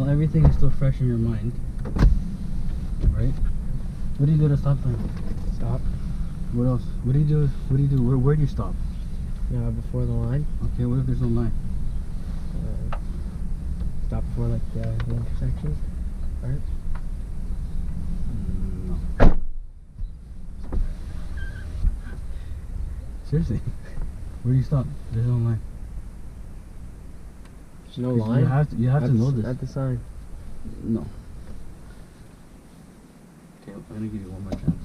while everything is still fresh in your mind, right? What do you do at a stop sign? Stop. What else? What do you do? What do you do? Where do you stop? Yeah, before the line. Okay, what if there's no line? Stop before like the intersection. Right? No. Seriously, where do you stop? There's no line. There's no line. You have to know this. At the sign. No. Okay, I'm gonna give you one more chance.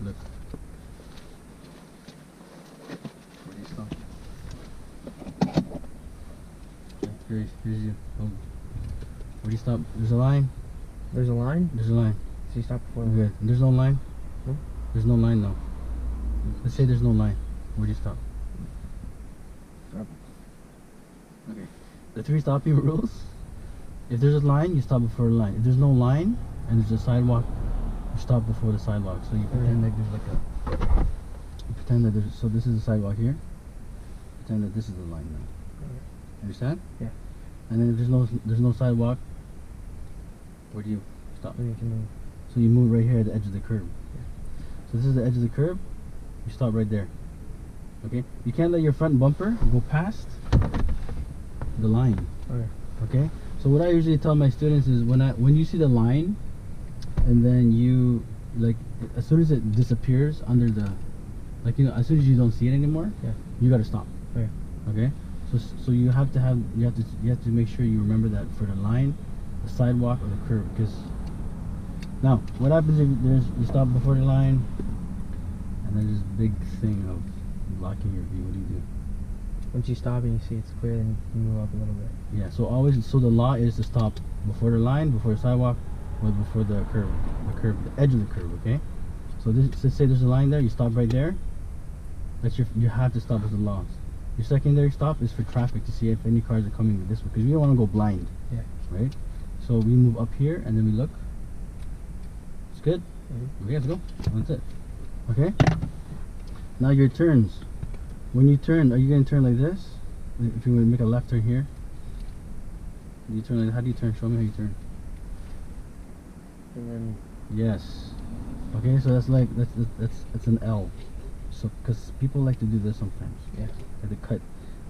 Look. Where do you stop? Okay, here's you. Oh. Where do you stop? There's a line. There's a line? There's a line. So you stop before the Okay. line. There's no line? No? There's no line though. Let's say there's no line. Where do you stop? Stop. Okay. The 3 stopping rules. If there's a line, you stop before the line. If there's no line and there's a sidewalk, you stop before the sidewalk. So you pretend like there's like a. You pretend that there's. So this is the sidewalk here. Pretend that this is the line now. Understand? Yeah. And then if there's no sidewalk, where do you stop? Then you can move. So you move right here at the edge of the curb. Yeah. So this is the edge of the curb. You stop right there. Okay. You can't let your front bumper go past the line. Okay. Okay. So what I usually tell my students is when you see the line, and then you like as soon as it disappears under the, like as soon as you don't see it anymore, yeah, you got to stop. Okay. Okay. So you have to make sure you remember that for the line, the sidewalk, or the curb. Because now what happens if you stop before the line, and then this big thing of blocking your view? What do you do? Once you stop and you see it's clear, then you move up a little bit. Yeah, so the law is to stop before the line, before the sidewalk, or before the curb, the edge of the curb, okay? So let's say there's a line there, you stop right there. You have to stop with the laws. Your secondary stop is for traffic, to see if any cars are coming this way, because we don't want to go blind. Yeah. Right? So we move up here and then we look. It's good? Okay, let's go. That's it. Okay? Now your turns. When you turn, are you going to turn like this? If you want to make a left turn here, you turn like, how do you turn? Show me how you turn. And then. Yes. Okay, so that's an L. So because people like to do this sometimes. Yeah. Like to cut.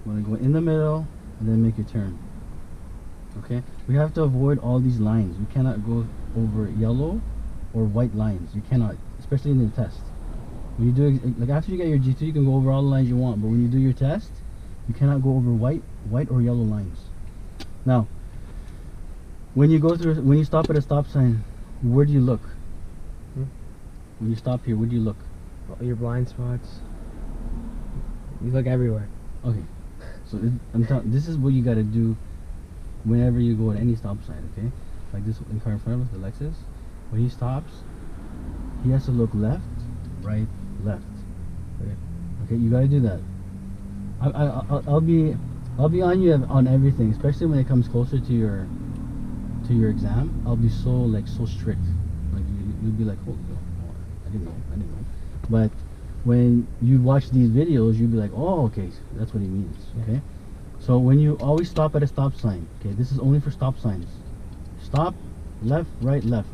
You want to go in the middle and then make your turn. Okay. We have to avoid all these lines. We cannot go over yellow or white lines. You cannot, especially in the test. When you do, like after you get your G2, you can go over all the lines you want, but when you do your test, you cannot go over white or yellow lines. Now, when you stop at a stop sign, where do you look? When you stop here, where do you look? Your blind spots. You look everywhere. Okay, so this is what you got to do whenever you go at any stop sign. Okay, like this car in front of us, the Lexus. When he stops, he has to look left, right, left. Okay, you gotta do that. I'll be on you on everything, especially when it comes closer to your exam. I'll be so strict. Like you'll be like, oh, I didn't know. But when you watch these videos, you'll be like, oh, okay, that's what he means. Okay, so when you always stop at a stop sign, okay, this is only for stop signs. Stop, left, right, left.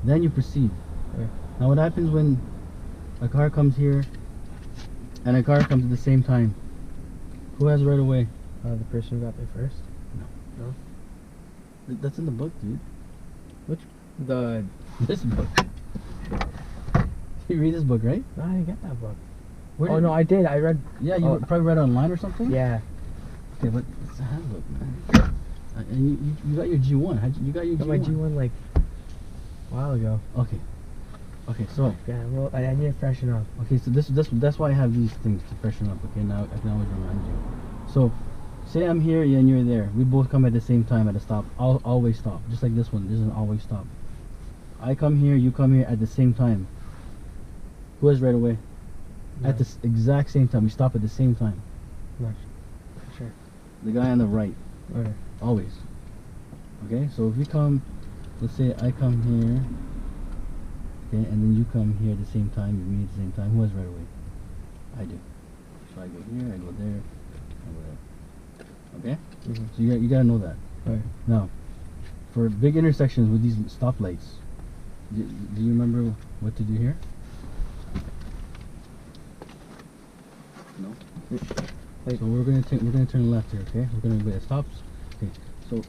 Then you proceed. Okay. Now what happens when a car comes here and a car comes at the same time? Who has right away? The person who got there first. No. That's in the book, dude. Which? This book. You read this book, right? No, I didn't get that book. Oh no, I did. I read. Yeah, you probably read it online or something. Yeah. Okay, but it's a handbook, man. And you got your G1. You got your G1. My G1 like a while ago. Okay. Okay, so yeah, well, I need to freshen up. Okay, so that's why I have these things to freshen up. Okay, now I can always remind you. So, say I'm here and you're there. We both come at the same time at a stop. I'll always stop, just like this one. This is an always stop. I come here, you come here at the same time. Who has right away? Yeah. At the exact same time. We stop at the same time. Much. Sure. The guy on the right. Okay. Always. Okay, so if we come, let's say I come here. Okay, and then you come here at the same time, you meet at the same time. Who has right away? I do. So I go here, I go there, I go there. Okay? Mhm. So you gotta know that. Okay. Now, for big intersections with these stoplights, do you remember what to do here? No. Like- So we're gonna turn left here. Okay? We're gonna be at stops. Okay. So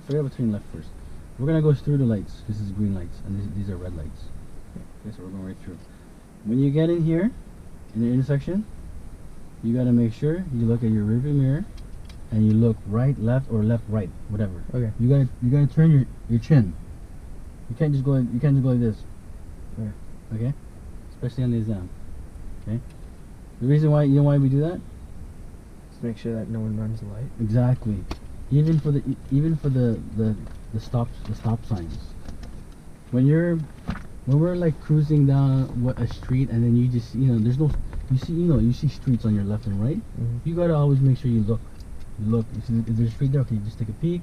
forget about turning left first. We're gonna go through the lights. This is green lights, and these are red lights. Okay, so we're going right through. When you get in here, in the intersection, you gotta make sure you look at your rearview mirror, and you look right, left, or left, right, whatever. Okay. You gotta turn your chin. You can't just go like this. Okay. Okay? Especially on the exam. Okay? The reason why we do that? Just make sure that no one runs the light. Exactly. Even for the stop signs. When we're like cruising down a street, and then you just you see streets on your left and right. Mhm. You gotta always make sure you look. If there's a street there, okay, you just take a peek.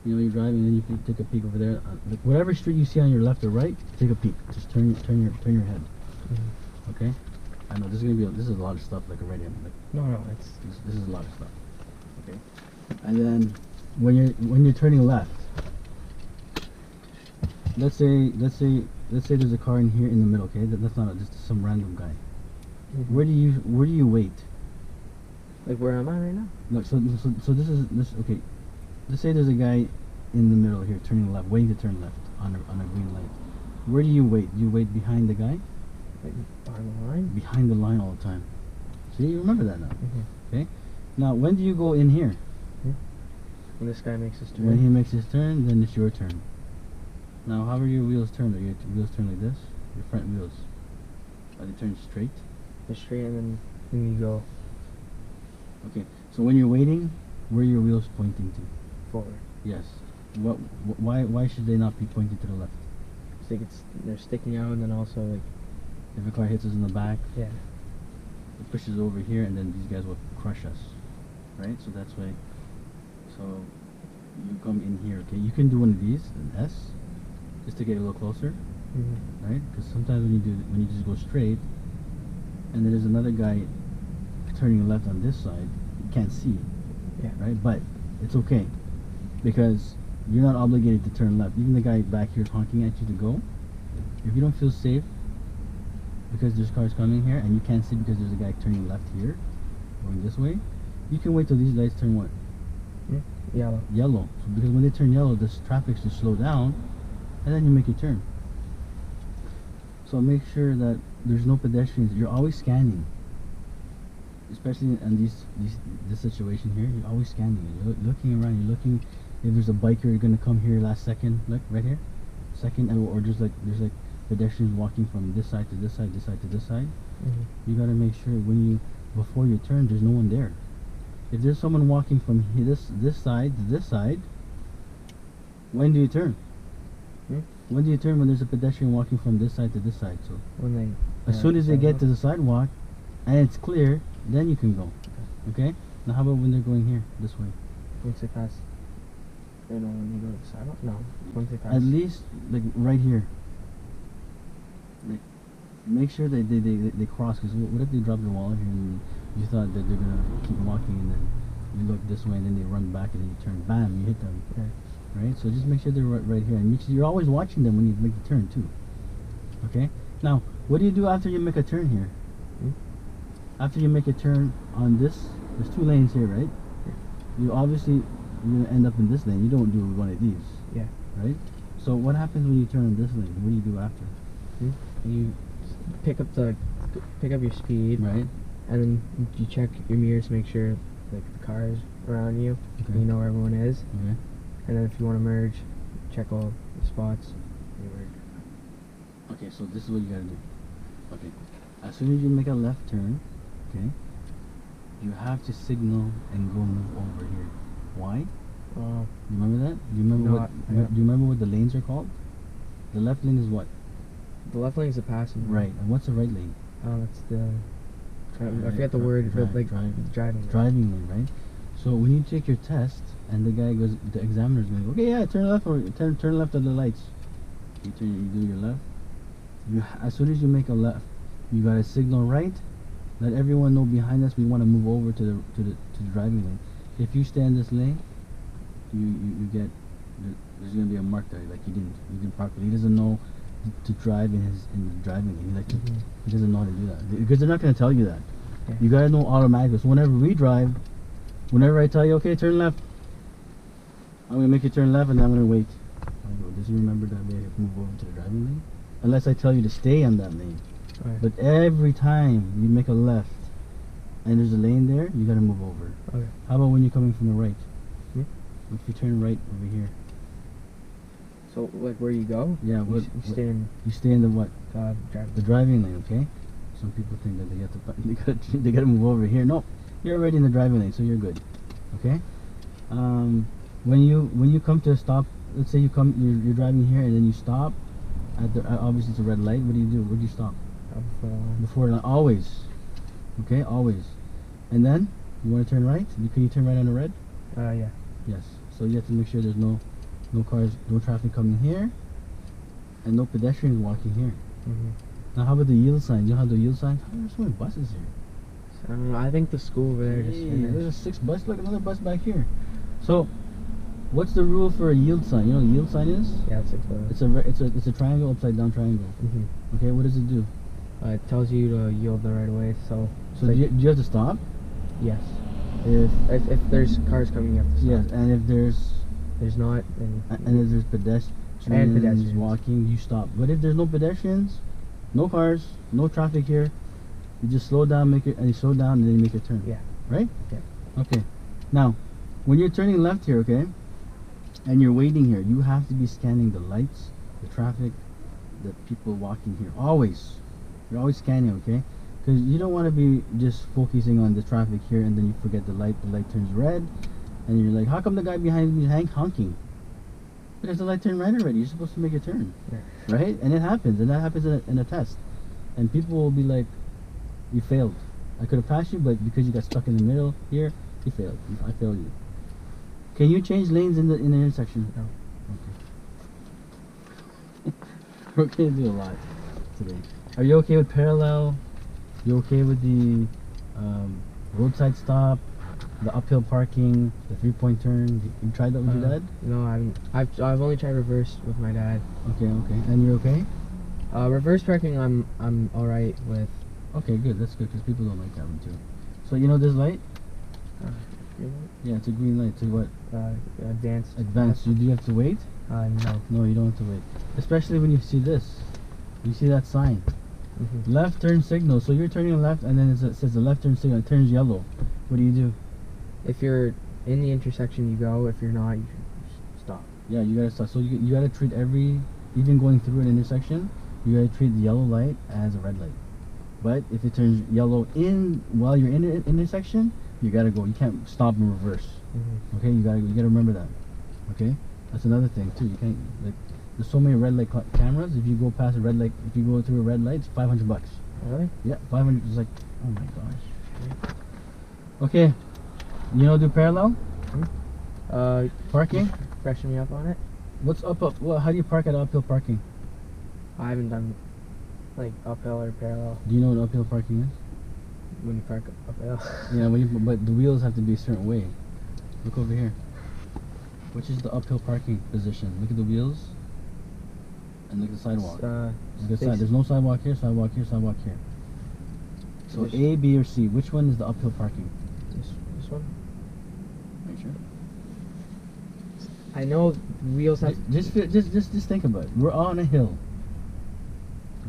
You know, you're driving, and then you can take a peek over there. Like whatever street you see on your left or right, take a peek. Just turn your head. Mhm. Okay. I know this is a lot of stuff like already. Like, No, this is a lot of stuff. Okay. And then when you're turning left, let's say there's a car in here in the middle. Okay, that's not just some random guy. Mhm. Where do you wait? Like where am I right now? No, so this okay. Let's say there's a guy in the middle here turning left, waiting to turn left on a green light. Where do you wait? Do you wait behind the guy? Like behind the line? Behind the line all the time. See, you remember that now. Mhm. Okay. Now, when do you go in here? When this guy makes his turn. When he makes his turn, then it's your turn. Now, how are your wheels turned? Are your wheels turned like this? Your front wheels, are they turned straight? Go straight and then you go Okay. So when you're waiting, where are your wheels pointing to? forward. Yes. Why should they not be pointing to the left? I think they're sticking out, and then also like If a car hits us in the back, yeah. it pushes over here, and then these guys will crush us, right? So that's why. So you come in here, okay? You can do one of these, an S, just to get a little closer, Mhm. right? Because sometimes when you just go straight, and then there's another guy turning left on this side, you can't see, Yeah. right? But it's okay, because you're not obligated to turn left. Even the guy back here is honking at you to go. If you don't feel safe, because there's cars coming here and you can't see because there's a guy turning left here, going this way, you can wait till these lights turn what? Yellow. Yellow. So because when they turn yellow, this traffic's just slow down, and then you make your turn. So make sure that there's no pedestrians. You're always scanning, especially in this situation here. You're always scanning. You're looking around. You're looking if there's a biker gonna come here last second. Look right here, second, or just like there's like pedestrians walking from this side to this side, this side to this side. Mhm. You gotta make sure before you turn, there's no one there. If there's someone walking from this side to this side, when do you turn? When do you turn when there's a pedestrian walking from this side to this side? So When they as soon as they get to the sidewalk and it's clear, then you can go. Okay? Now how about when they're going here, this way? once they pass, they don't when you go to the sidewalk. No, once they pass. At least like right here. Like, make sure that they cross, because what if they drop their wallet here and you thought that they're gonna keep walking, and then you look this way and then they run back and then you turn, bam, you hit them. Okay. Right? So just make sure they're right here, and you're always watching them when you make the turn too. Okay? Now, what do you do after you make a turn here? After you make a turn on this, there's two lanes here, right? You're gonna end up in this lane. You don't do one of these. Yeah. Right? So what happens when you turn on this lane? What do you do after? You pick up your speed, Right? and then you check your mirrors to make sure like the cars around you, Okay. you know where everyone is, Okay. and then if you want to merge, check all the spots. You merge. Okay, so this is what you gotta do. Okay. As soon as you make a left turn, okay, you have to signal and go move over here. Why? Oh. You remember that? Do you remember No, what? I don't. Do you remember what the lanes are called? The left lane is what? The left lane is the passing. Right. And what's the right lane? It's the. I forget the word, but like driving. Driving lane, right? So when you take your test, and the examiner's going to go, okay, yeah, turn left or turn left at the lights. You do your left. As soon as you make a left, you gotta signal right. Let everyone know behind us we want to move over to the driving lane. if you stay in this lane, you get there's gonna be a mark there like you didn't properly. He doesn't know to drive in the driving lane. He doesn't know how to do that because they're not gonna tell you that. Yeah. You gotta know automatically. So whenever we drive, whenever I tell you, okay, turn left, I'm gonna make you turn left and I'm gonna wait. I go, does you remember that we have to move over to the driving lane? Unless I tell you to stay on that lane. Okay. But every time you make a left and there's a lane there, you gotta move over. Okay. How about when you're coming from the right? Hmm? If you turn right over here. So like where you go? Yeah, You stay in you stay in the what? driving. The driving lane, okay? Some people think that they have to they gotta move over here. No, you're already in the driving lane, so you're good. Okay? When you come to a stop, let's say you're driving here and then you stop at the obviously it's a red light. What do you do? Where do you stop? Before always. Okay, always. And then you want to turn right. Can you turn right on the red? Yeah. Yes. So you have to make sure there's no cars, no traffic coming here, and no pedestrians walking here. Now, how about the yield signs? You know how the yield signs? Oh, there's so many buses here. I don't know. I think the school over there just Hey, finished. there's 6 buses. Look, another bus back here. So, what's the rule for a yield sign? You know what a yield sign is? Yeah, It's a triangle, upside down triangle. Okay, what does it do? It tells you to yield the right way. So So do you have to stop? yes. If there's cars coming, you have to stop. yes, and if There's not, then if there's pedestrians walking, you stop. But if there's no pedestrians, no cars, no traffic here, you just slow down, you slow down, and then you make a turn. Yeah. Right? Yeah. Okay. Now, when you're turning left here, okay, and you're waiting here, you have to be scanning the lights, the traffic, the people walking here. Always. You're always scanning, okay? Because you don't want to be just focusing on the traffic here and then you forget the light turns red, and you're like, how come the guy behind me is honking? Because the light turned red already. You're supposed to make a turn. Yeah. Right? And it happens, and that happens in a test. And people will be like, you failed. I could have passed you, but because you got stuck in the middle here, you failed. I failed you. Can you change lanes in the intersection? No. Okay. We're gonna do a lot today. Are you okay with parallel? You okay with the roadside stop, the uphill parking, the 3-point turn? You tried that with your dad? No, I haven't. I've only tried reverse with my dad. Okay, okay. And you're okay? Reverse parking, I'm all right with. Okay, good. That's good because people don't like that one too. So you know this light? Yeah, it's a green light. So what? Advanced. Advanced. Do you have to wait? No. No, you don't have to wait. Especially when you see this. You see that sign. Left turn signal. So you're turning left and then it says the left turn signal. It turns yellow. What do you do? If you're in the intersection, you go. If you're not, you stop. Yeah, you gotta stop. So you gotta treat even going through an intersection, you gotta treat the yellow light as a red light. But if it turns yellow while you're in an intersection, you gotta go. You can't stop and reverse. Okay, you gotta remember that. Okay, that's another thing too. You can't there's so many red light cameras. If you go past a red light, if you go through a red light, it's $500. Really? Yeah, 500. It's like, oh my gosh. Okay, you know do parallel parking. Freshen me up on it. What's up? Well, how do you park at uphill parking? I haven't done like uphill or parallel. Do you know what uphill parking is? When you park uphill. Yeah, but the wheels have to be a certain way. Look over here. Which is the uphill parking position? Look at the wheels. And look at the sidewalk. Look at the side. There's no sidewalk here, sidewalk here, sidewalk here. So A, B, or C. Which one is the uphill parking? This one. Make sure. I know wheels have. Just think about it. We're on a hill.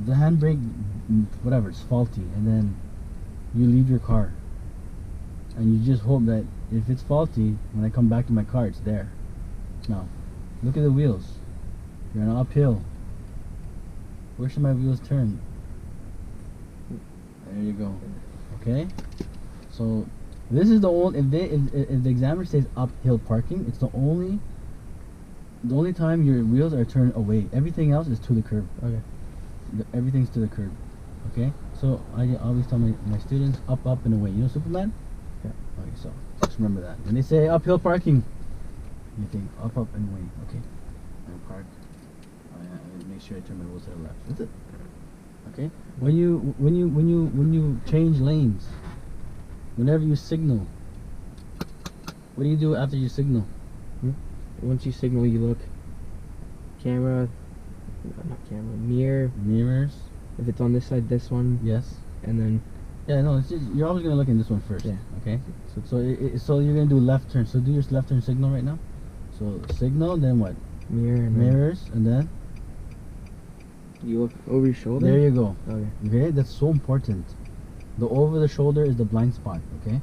The handbrake, whatever, it's faulty, and then you leave your car, and you just hope that if it's faulty, when I come back to my car, it's there. Now, look at the wheels. You're on an uphill. Where should my wheels turn? There you go. Okay. So this is the only if the examiner says uphill parking, it's the only time your wheels are turned away. Everything else is to the curb. Okay. Everything's to the curb. Okay. So I always tell my students up, and away. You know Superman? Yeah. Okay. So just remember that when they say uphill parking, you think up, and away. Okay. And park. Make sure I turn my wheels to the left. That's it. Okay. When you change lanes, whenever you signal, What do you do after you signal? Once you signal, you look. Camera, not camera, mirror. Mirrors. If it's on this side, this one. Yes. And then. Yeah, no, it's just, you're always gonna look in this one first. Yeah. Okay. So you're gonna do left turn. So do your left turn signal right now. So signal, then what? Mirror and mirrors, and then you look over your shoulder. there you go. Okay. Okay, that's so important. The over the shoulder is the blind spot. Okay.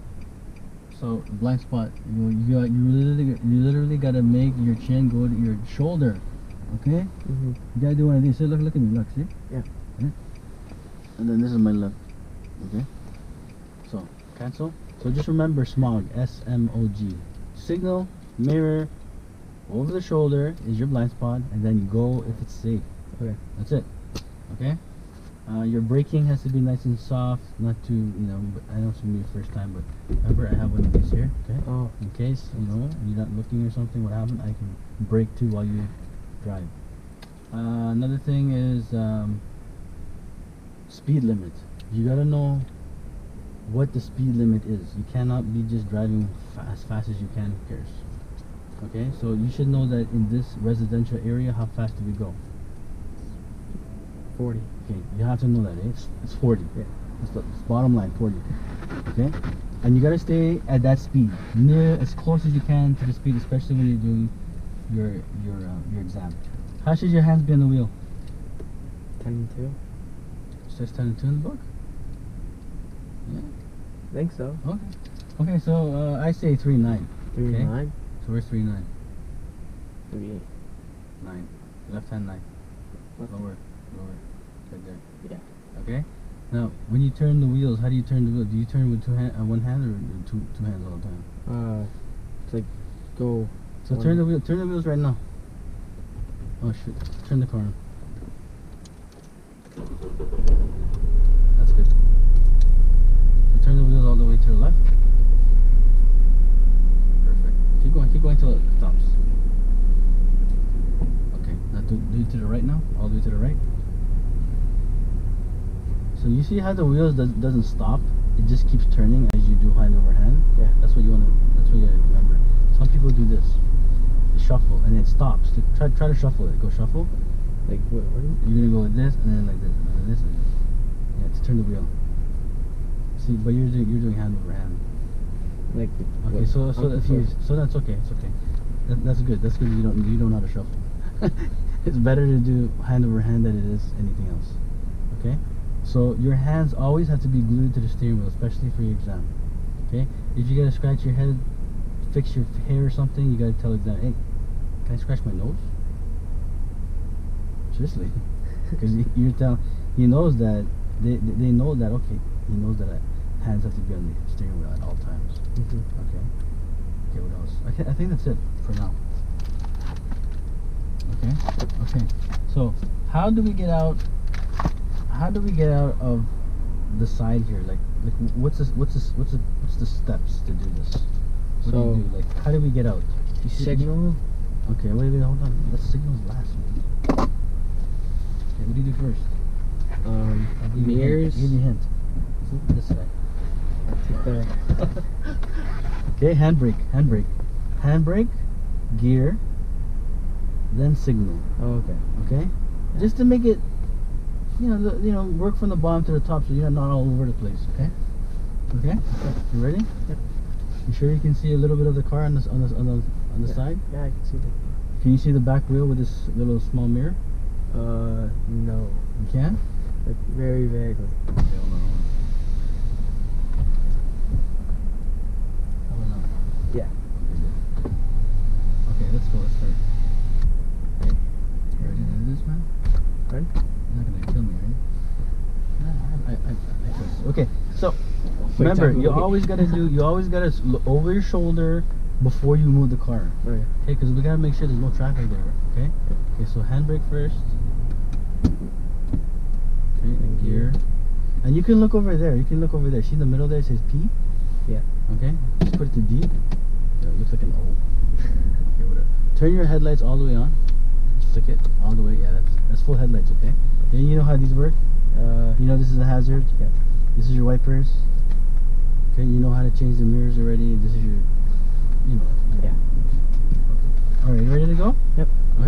So blind spot, you literally gotta make your chin go to your shoulder. Okay. Mhm. You gotta do one of these. See, look at me. Look, see. Yeah. Okay? And then this is my left. Okay. So cancel. So just remember smog. SMOG. Signal, mirror, over the shoulder is your blind spot, and then you go if it's safe. Okay. That's it. Okay. Your braking has to be nice and soft, not too, I know it's gonna be your first time, but remember I have one of these here, okay? Oh. In case, you're not looking or something, what happened, I can brake too while you drive. Another thing is speed limit. You gotta know what the speed limit is. You cannot be just driving as fast as you can, who cares? Okay, so you should know that in this residential area, how fast do we go? 40. Okay, you have to know that, eh? It's 40. Yeah. It's bottom line, 40. Okay? And you gotta stay at that speed, near as close as you can to the speed, especially when you're doing your exam. How should your hands be on the wheel? 10 and 2. It says 10 and 2 in the book? Yeah. I think so. Okay. Okay, so I say 3 and 9. 3 okay? and 9. So where's 3 and 9? 3 9. Left hand 9. Left. Lower. Right there. Yeah. Okay? Now, when you turn the wheels, how do you turn the wheel? Do you turn with one hand or two hands all the time? It's like go. So turn the wheels right now. Oh shit! Turn the car on. That's good. So turn the wheels all the way to the left. Perfect. Keep going till it stops. Okay. Now do it to the right now. All the way to the right. So you see how the wheels doesn't stop? It just keeps turning as you do hand over hand. Yeah. That's what you want to. That's what you gotta remember. Some people do this. They shuffle and it stops. Try to shuffle it. Go shuffle. Like what? You're gonna go with this and then like this, and then this, and this. Yeah, to turn the wheel. See, but you're doing hand over hand. Like. Okay, so that's okay. It's okay. That's good. That's good. You don't know how to shuffle. It's better to do hand over hand than it is anything else. Okay. So your hands always have to be glued to the steering wheel, especially for your exam. Okay? If you gotta scratch your head, fix your hair or something, you gotta tell the exam, hey, can I scratch my nose? Seriously. Because he knows that, they know that, okay, he knows that hands have to be on the steering wheel at all times. Mm-hmm. Okay? Okay, what else? I think that's it for now. Okay? Okay. So, how do we get out of the side here? Like what's the steps to do this? What do you do? Like how do we get out? You signal. Okay, wait, hold on. Let's signal last. Okay, what do you do first? Mirrors. Give me a hint. This side. Right there. Okay, handbrake, gear, then signal. Oh, okay. Okay, just to make it. Work from the bottom to the top so you're not all over the place. Okay. Okay. You ready? Yep. You sure you can see a little bit of the car on the side? Yeah, I can see that. Can you see the back wheel with this little small mirror? No. You can? Like very vaguely. Okay, hold on. Hold on. Yeah. Okay, good. Okay, let's go. Let's start. Okay. You ready to do this, man? Right? You're not gonna kill me, right? I trust. Okay, so remember, you always gotta look over your shoulder before you move the car. Okay. Okay, because we gotta make sure there's no traffic there. Okay. Okay, so handbrake first. Okay, and gear. And you can look over there. See the middle there? It says P. Yeah. Okay. Just put it to D. Yeah, it looks like an O. Okay, whatever. Turn your headlights all the way on. Flick it all the way. Yeah, that's full headlights. Okay. Then you know how these work. This is a hazard. Yeah. This is your wipers. Okay. You know how to change the mirrors already. This is your,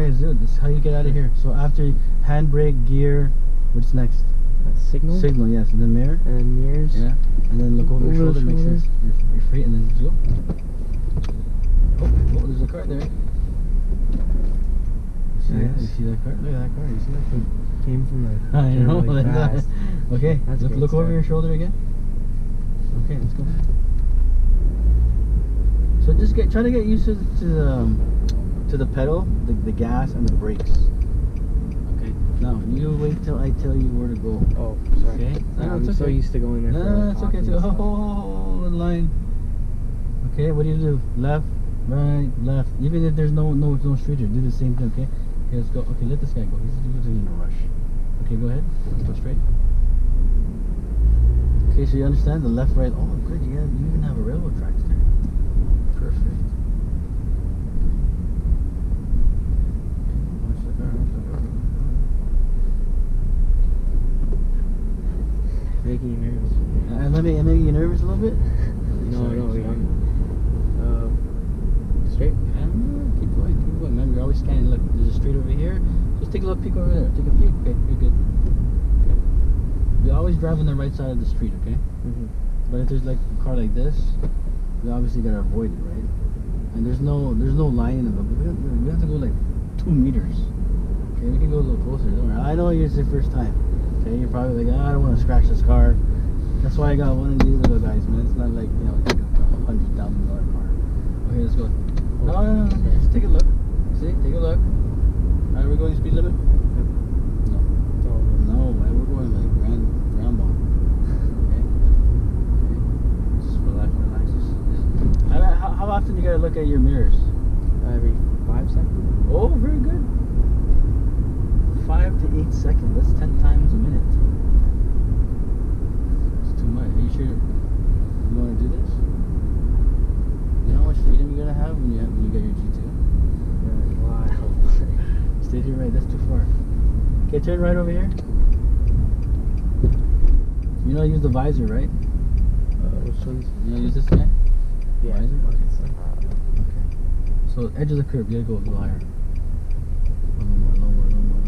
Okay, Zoot, this is how you get out of here. So after handbrake, gear, what's next? Signal. Signal, yes, and then mirror. And then mirrors. Yeah, and then look over your shoulder, make sure you're free, and then go. Oh, there's a car there. You see Nice. that? You see that car? Look at that car. You see that? Came from the. I know. Really fast. Okay, That's a look great over start. your shoulder again. Okay, let's go. So just try to get used to the pedal, the gas, and the brakes. Okay. Now you wait till I tell you where to go. Oh, sorry. Okay. I'm so used to going there. No, it's okay. So hold the line. Okay. What do you do? Left, right, left. Even if there's no street here, do the same thing. Okay. Okay, let's go. Okay, let this guy go. He's in a rush. Okay, go ahead. Let's go straight. Okay, so you understand the left, right. Oh, good. You even have a railroad tracks there. Perfect. Making you nervous. Am I making you nervous a little bit? No, Sorry. Straight. Keep going. Remember, you're always scanning. Look, there's a street over here. Just take a look, peek over there. Take a peek. Okay, you're good. Okay. We always drive on the right side of the street, okay? Mm-hmm. But if there's like a car like this, we obviously gotta avoid it, right? And there's no line in the middle. We have to go like 2 meters. Okay, we can go a little closer. Don't worry. I know it's your first time. Okay, you're probably like, I don't want to scratch this car. That's why I got one of these little guys, man. It's not like, you know, like a $100,000 car. Okay, let's go. No. Just take a look. See, take a look. Are we going speed limit? No. No, man. We're going like ground ball. Okay. Just relax. How often you gotta look at your mirrors? Every 5 seconds. Oh, very good. 5 to 8 seconds. That's 10 times a minute. It's too much. Are you sure you want to do this? You know how much freedom you're gonna have when you get your G2? Wow. Stay to your right. That's too far. Okay, turn right over here. You know, use the visor, right? Which one's? You know, use this guy. Yeah. Visor. Okay. So edge of the curb. You gotta go a little higher. A little more.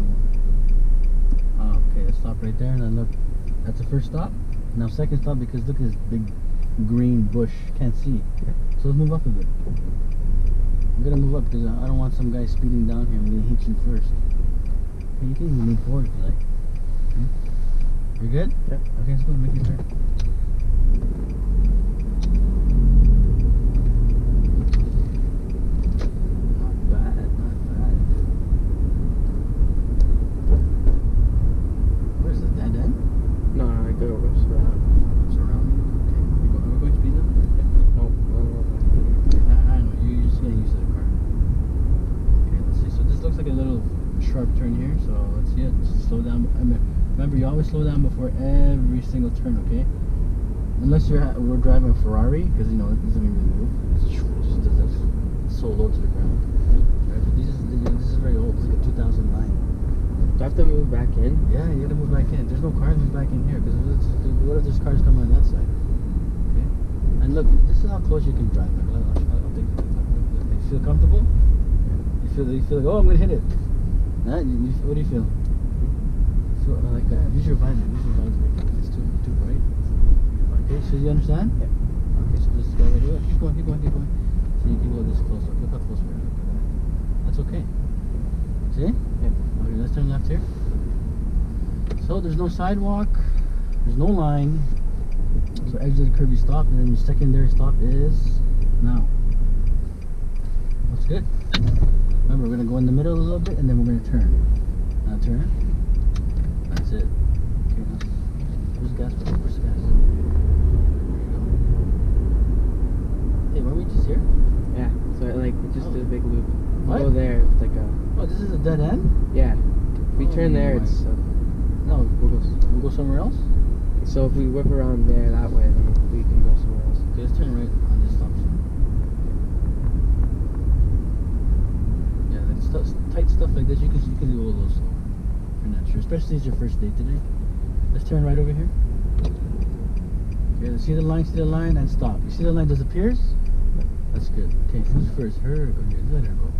Okay, let's stop right there and then look. That's the first stop. Now second stop, because look at this big green bush. Can't see. So let's move up a bit. I'm gonna move up because I don't want some guy speeding down here. I'm gonna hit you first. Okay, you can even move forward if you like. Okay. You're good? Yep. Okay, let's go make your turn. Not bad. Where's the dead end? No, I go around. Surround. Okay. Are we going speed limit? Nope. I know. You're just getting used to the car. Okay, let's see. So this looks like a little sharp turn here. So let's see it. Just slow down. Remember, you always slow down before every single turn, okay? Unless we're driving a Ferrari, because you know it doesn't even move. It just does this. It's so low to the ground. Right, but this is very old. It's like a 2009. Do I have to move back in? Yeah, you gotta move back in. There's no cars move back in here because what if there's cars coming on that side? Okay. And look, this is how close you can drive. Like, I'll take it. You feel comfortable? You feel like, oh, I'm gonna hit it. What do you feel? I like that. Use your visor. It's too bright. Okay, so you understand? Yeah. Okay, so this is right here. Keep going. So you can go this close. Look how close we are. Look at that. That's okay. See? Yeah. Okay, let's turn left here. So there's no sidewalk. There's no line. So edge of the curb you stop, and then your secondary stop is now. That's good. Remember, we're gonna go in the middle a little bit, and then we're gonna turn. Now turn. That's it. Okay, now. Where's the gas? Where's the gas? There you go. Hey, were we just here? Yeah. So like we just did a big loop. What? Go there. It's like a. Oh, this is a dead end? Yeah. If we turn there, my it's. No, we'll go somewhere else? So if we whip around there that way, then we can go somewhere else. Okay, let's turn right on this stop sign. Yeah, like tight stuff like this, you can do a little slower. If you're not sure, especially if it's your first day today. Let's turn right over here. Okay, see the line, and stop. You see the line disappears? That's good. Okay, who's first? Her or you? Let her go.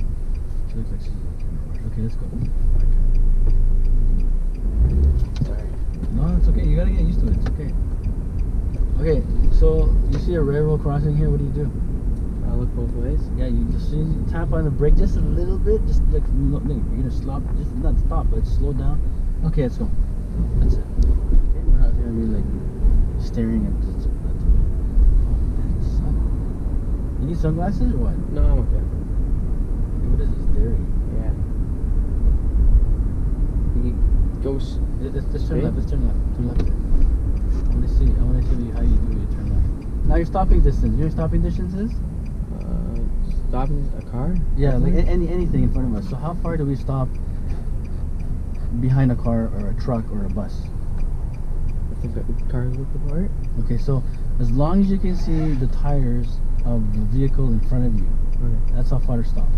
She looks like she's in a rush. Okay, let's go. Sorry. No, it's okay. You gotta get used to it. It's okay. Okay, so you see a railroad crossing here. What do? I'll look both ways. Yeah, you just tap on the brake just a little bit. Just like you're gonna stop. Just not stop, but slow down. Okay, let's go. That's it. Okay, we're not gonna be like staring at the sun. You need sunglasses or what? No, I'm okay. What is this dairy? Yeah. You go. Let's turn left. Let's turn left. Turn left. I want to see. I want to show you how you do your turn left. Now your stopping distance. You know what stopping distance is? Stopping a car? Yeah, like anything in front of us. So how far do we stop behind a car or a truck or a bus? I think the cars look apart. Okay, so as long as you can see the tires of the vehicle in front of you, Okay. that's how far to stop.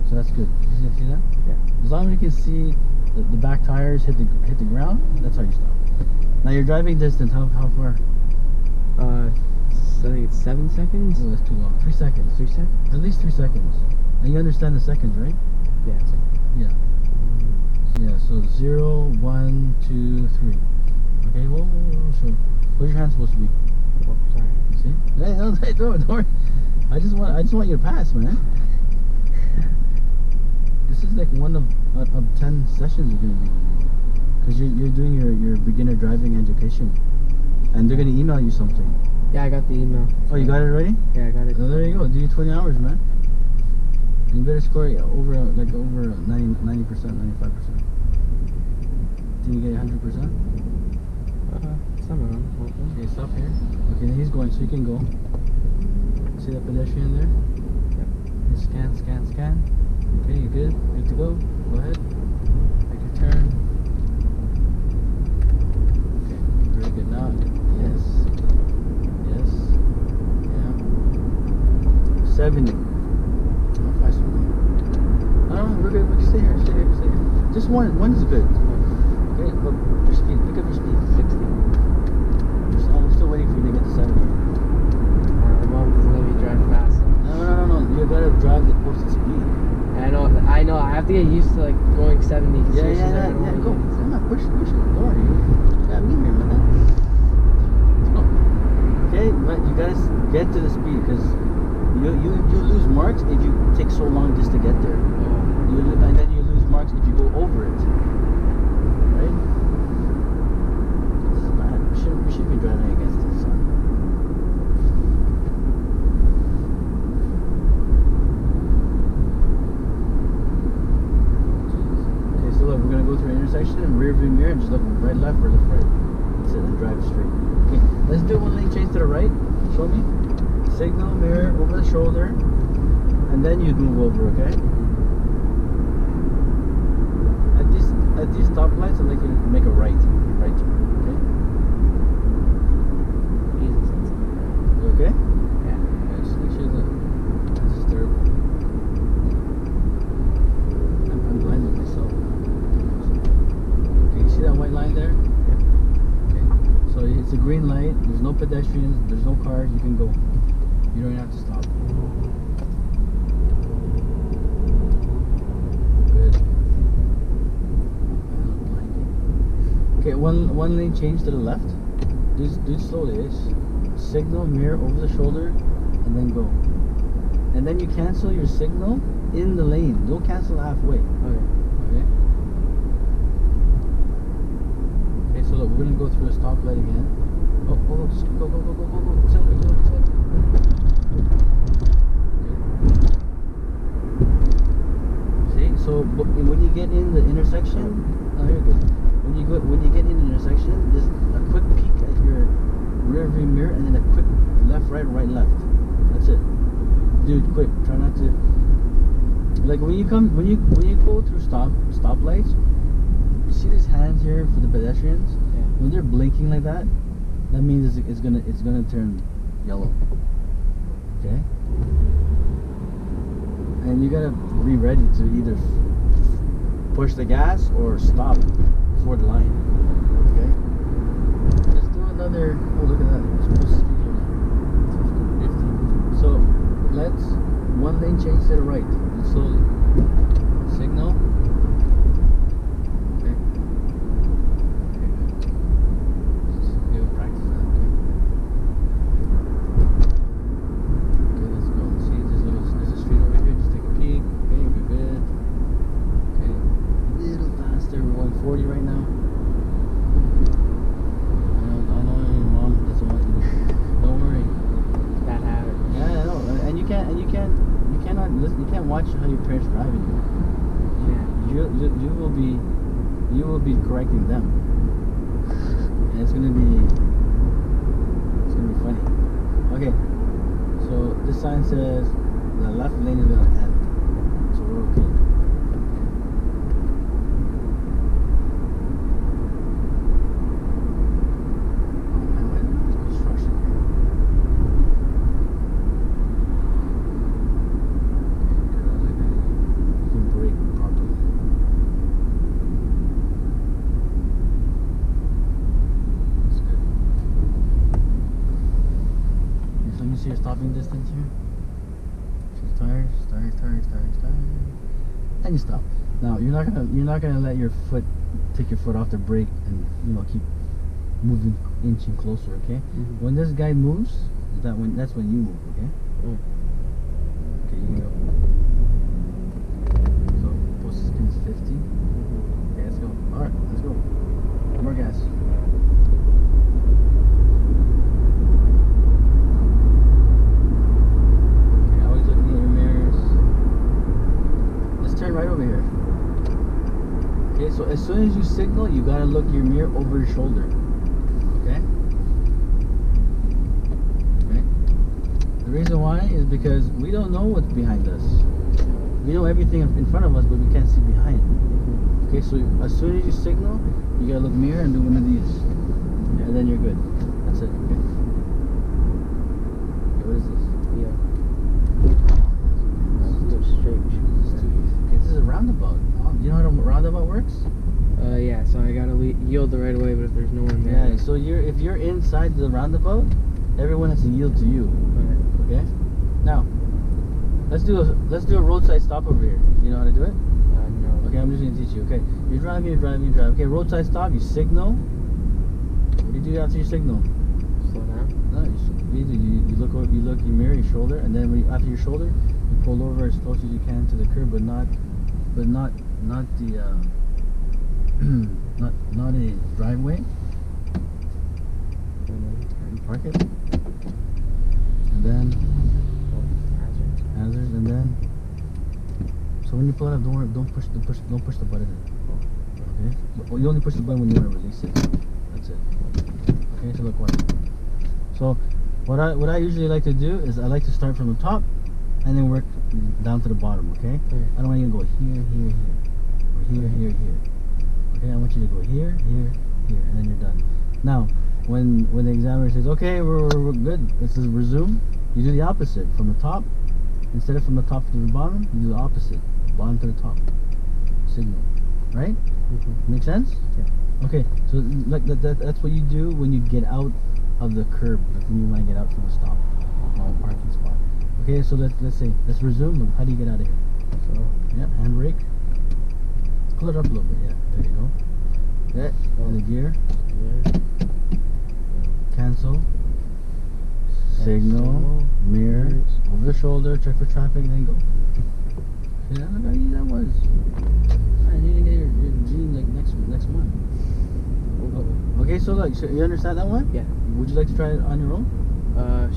So that's good. You see that? Yeah. As long as you can see the back tires hit the ground, that's how you stop. Now your driving distance, how far? I think it's 7 seconds. Oh, that's too long. 3 seconds. 3 seconds? At least 3 seconds. And you understand the seconds, right? Yeah. It's Yeah. Yeah, so 0, 1, 2, 3. Okay, whoa, sure. Where's your hand supposed to be? oh, sorry. You see? Hey, don't worry. I just want you to pass, man. This is like one of 10 sessions you're gonna do. Because you're doing your beginner driving education. And they're gonna email you something. Yeah, I got the email. Oh, you got it already? Yeah, I got it. Oh, there you go. Do you 20 hours, man. And you better score it over 90%, 95%. Did you get 100%? Somewhere around. Okay, stop here. Okay, then he's going, so you can go. See that pedestrian there? Yep. You scan. Okay, you good? Good to go? Go ahead. Make your turn. Okay, very good. Now, yes. Yeah. 70. I'll find something. No, we're good. We can stay here. Just one is good. Okay, but your speed. Pick up your speed. 60. I'm still waiting for you to get to 70. My mom doesn't let me drive fast. No. You gotta drive the posted speed. I know. I have to get used to like going 70. Yeah. Go. Come on, push it. Don't worry. You got me here, man. Let's go. Okay, but you gotta get to the speed because you lose marks if you take so long just to get there. And then you lose marks if you go over it. Right? This is bad. We should be driving against the sun. Okay, so look, we're gonna go through an intersection and rear view mirror and just look right, left, or left, right. That's it, and drive straight. Okay, let's do one lane change to the right. Show me. Signal, mirror, over the shoulder, and then you'd move over, okay? At these stoplights, I'd like you to make a right turn, okay? You okay? Yeah. Just make sure that that's disturbed. I'm blinded myself. Okay, you see that white line there? Yeah. Okay. So it's a green light. There's no pedestrians. There's no cars. You can go. You don't even have to stop. Good. Okay, one lane change to the left. Do it slowly. Signal, mirror, over the shoulder, and then go. And then you cancel your signal in the lane. Don't cancel halfway. Okay. Okay, so look, we're gonna go through a stoplight again. Oh, just go. Accelerate. See, so when you get in the intersection, oh, you're good. When you get in the intersection, just a quick peek at your rear view mirror, and then a quick left, right, left. That's it. Dude, quick. Try not to. Like when you go through stoplights, you see these hands here for the pedestrians. Yeah. When they're blinking like that, that means it's gonna turn yellow. Okay. And you gotta be ready to either push the gas or stop before the line. Okay. Let's do another. Oh, look at that. We're supposed to speed here now. 50. So let's one lane change to the right. And slowly. Signal. can't watch how your parents drive anymore. Yeah. You will be correcting them, and it's gonna be funny. Okay, so this sign says the left lane is gonna end, so we're okay. See your stopping distance here. Tires, and you stop. Now you're not gonna let your foot take your foot off the brake and keep moving, inching closer. Okay. Mm-hmm. When this guy moves, that's when you move. Okay. Mm. Okay, you can go. So posted speed's 50. Okay, let's go. All right, let's go. More gas. Turn right over here. Okay, so as soon as you signal, you gotta look your mirror over your shoulder. Okay? Okay? The reason why is because we don't know what's behind us. We know everything in front of us, but we can't see behind. Okay, so as soon as you signal, you gotta look mirror and do one of these. And then you're good. That's it. Okay? Okay, what is this? Yeah. Go straight. This is a roundabout. You know how a roundabout works? Yeah. So I gotta yield the right way, but if there's no one there. Yeah. So if you're inside the roundabout, everyone has to yield to you. Okay. Okay. Now, let's do a roadside stop over here. You know how to do it? No. Okay, I'm just gonna teach you. Okay. You're driving. Okay. Roadside stop. You signal. What do you do after you signal? Slow down. No. You look over. You look. You mirror your shoulder, and then after your shoulder, you pull over as close as you can to the curb, but not the not a driveway. And park it, and then hazards, and then so when you pull it up, don't push the button in. Okay, well, you only push the button when you want to release it. That's it. Okay, so look what. So what I usually like to do is I like to start from the top and then work down to the bottom. Okay, I don't want you to go here, or here. Okay, I want you to go here, and then you're done. Now, when the examiner says, okay, we're good, it says resume, you do the opposite. From the top, instead of from the top to the bottom, you do the opposite. Bottom to the top. Signal. Right? Mm-hmm. Make sense? Yeah. Okay, so like that's what you do when you get out of the curb, like when you want to get out from a stop, or a parking spot. Okay, so let's resume. How do you get out of here? So, yeah, handbrake. Pull it up a little bit. Yeah, there you go. Yeah, and the gear. Cancel. Signal. Mirror. Over the shoulder. Check for traffic. Then go. Yeah, look how easy that was. I need to get your gene like next month. Okay, so look, you understand that one? Yeah. Would you like to try it on your own?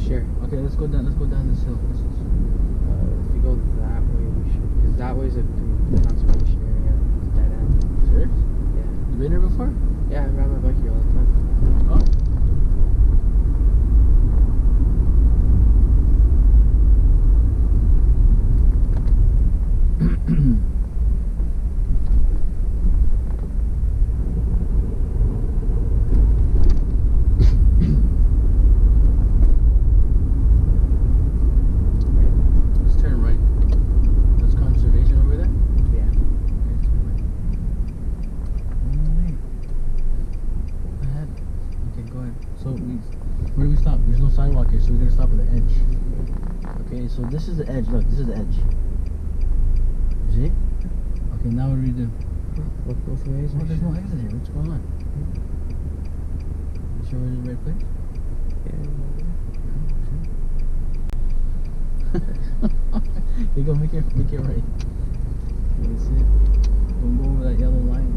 Sure. Okay, let's go down this hill. If you go that way, we should, because that way's a conservation area. It's dead end. Serious? Yeah. You been here before? Yeah, I ride my bike here all the time. Oh. Where do we stop? There's no sidewalk here, so we're gonna stop at the edge. Okay, so this is the edge. Look, this is the edge. See? Okay, now what do we do? Look both ways. Oh, there's no exit here. What's going on? You sure we're in the right place? Yeah. You go make it right. That's it. Don't go over that yellow line.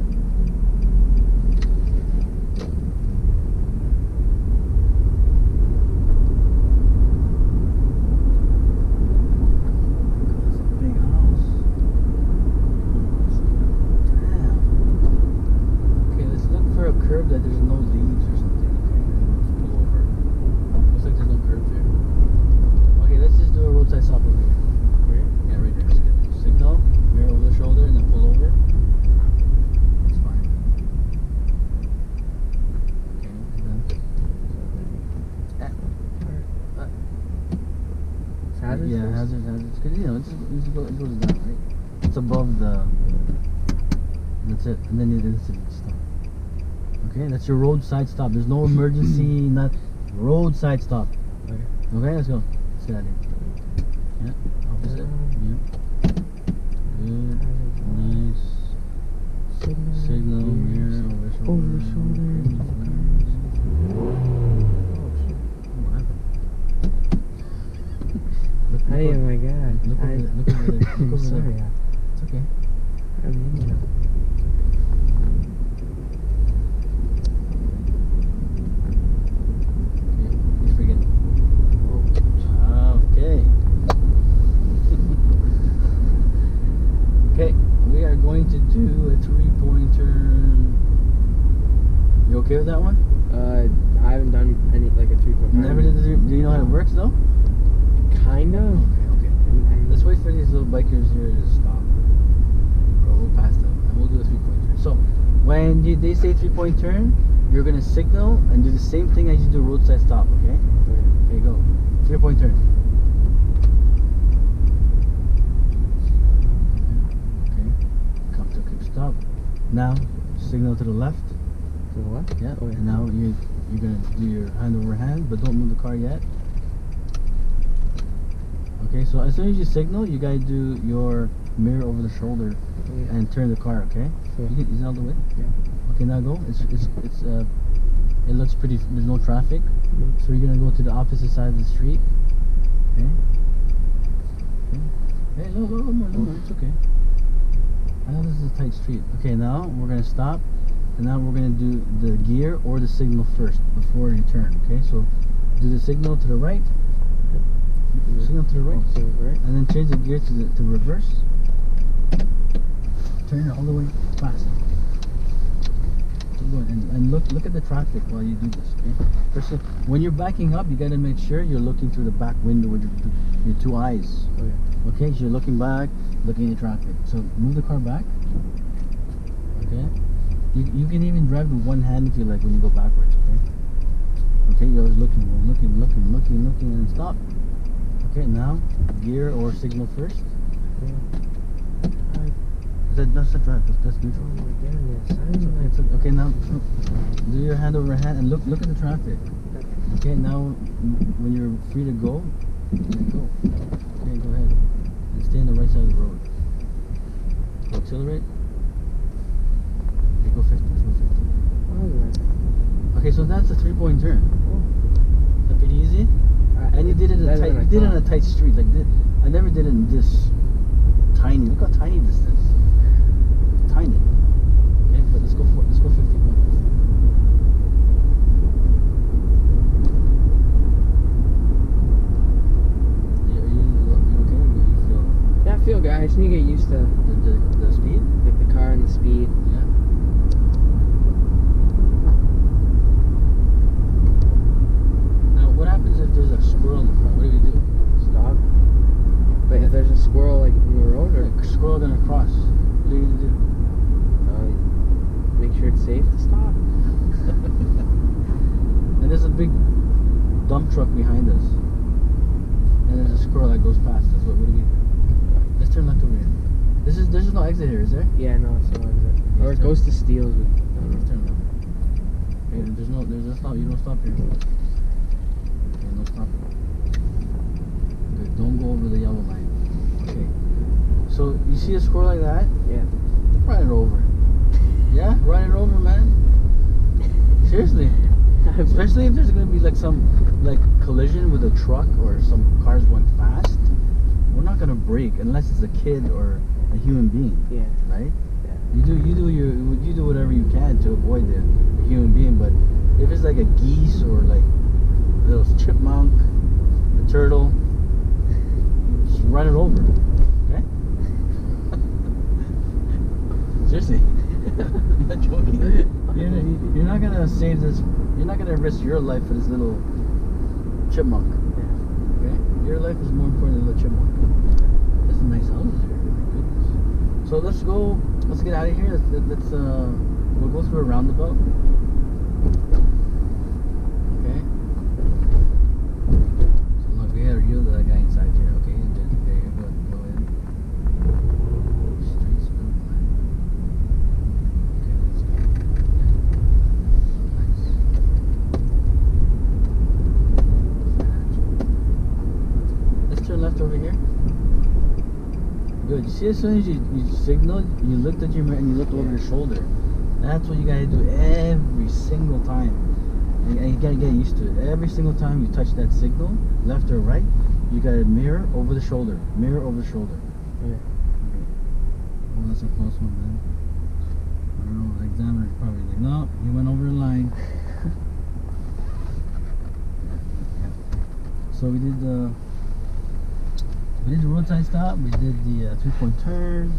it goes down, right? It's above the. That's it, and then you stop. Okay, that's your roadside stop. There's no emergency, not roadside stop. Okay. Okay, let's go. Let's get out of here. Yeah, opposite. Yeah. Good. Nice. Signal, mirror, over shoulder. Hey, oh my god. Look over there. Look over there. Look over Sorry. there. It's okay. I mean, You forget. Okay. Okay, we are going to do a 3-pointer. You okay with that one? I haven't done any like a 3-point. Never did the. Do you know how it works though? Kind of. Okay. Let's wait for these little bikers here to stop. Or we'll pass them and we'll do a 3-point turn. So when they say 3-point turn, you're gonna signal and do the same thing as you do roadside stop, okay? Okay, go. 3-point turn. Okay. Come to a quick stop. Now signal to the left. To the left? Yeah. Oh, yeah. And now you're gonna do your hand over hand, but don't move the car yet. Okay, so as soon as you signal, you gotta do your mirror over the shoulder and turn the car. Okay, is it out the way? Yeah. Okay, now go. It looks pretty. There's no traffic, so you're gonna go to the opposite side of the street. Okay. Okay. Hey, no, it's okay. I know this is a tight street. Okay, now we're gonna stop, and now we're gonna do the gear or the signal first before you turn. Okay, so do the signal to the right. Signal to the right, and then change the gear to reverse. Turn it all the way fast. Keep going, and look at the traffic while you do this. Okay. First, when you're backing up, you got to make sure you're looking through the back window with your 2 eyes. Oh, yeah. Okay, so you're looking back, looking at traffic. So move the car back. Okay. You can even drive with one hand if you like when you go backwards. Okay. Okay, you're always looking, and then stop. Okay, now gear or signal first. That's the drive. That's neutral. Oh my goodness. Okay, now do your hand over hand and look at the traffic. Okay, now when you're free to go, go. Okay, go ahead and stay on the right side of the road. Go accelerate. Okay, go 50. Okay, so that's a 3-point turn. Is that pretty easy? And you did it on a tight street like this. I never did it in this tiny. Look how tiny this is. Tiny. Okay, but let's go 50. Are you okay? You feel? Yeah, I feel good. I just need to get used to the speed. Like the car and the speed. Yeah. What happens if there's a squirrel in the front? What do we do? Stop. But if there's a squirrel like in the road, or a squirrel gonna cross, what are you gonna do? Make sure it's safe to stop. And there's a big dump truck behind us, and there's a squirrel that goes past us. What do we do? Let's turn left over here. There's no exit here, is there? Yeah, no, it's no exit. Or it goes to Steels. Let's turn left. Okay, there's a stop. You don't stop here. Okay, no stopping. Good. Don't go over the yellow line. Okay. So you see a squirrel like that? Yeah. Run it over. Yeah, run it over, man. Seriously. Especially if there's gonna be like some collision with a truck or some cars going fast. We're not gonna brake unless it's a kid or a human being. Yeah. Right? Yeah. You do whatever you can to avoid the human being, but if it's like a geese or like a little chipmunk, a turtle, just run it over. Okay? Seriously. I'm not joking. You're not gonna save this. You're not gonna risk your life for this little chipmunk. Okay? Your life is more important than the chipmunk. That's a nice house here. My goodness. So let's go. Let's get out of here. We'll go through a roundabout. Okay. So look, we had to yield to that guy inside here. Okay, go in. Good. You see, as soon as you signaled, you looked at your mirror and you looked over your shoulder. That's what you gotta do every single time. And you gotta get used to it. Every single time you touch that signal, left or right, you gotta mirror over the shoulder. Mirror over the shoulder. Yeah. Well, that's a close one, man. I don't know. The examiner's probably like, no, he went over the line. So we did the roadside stop. We did the 3-point turn.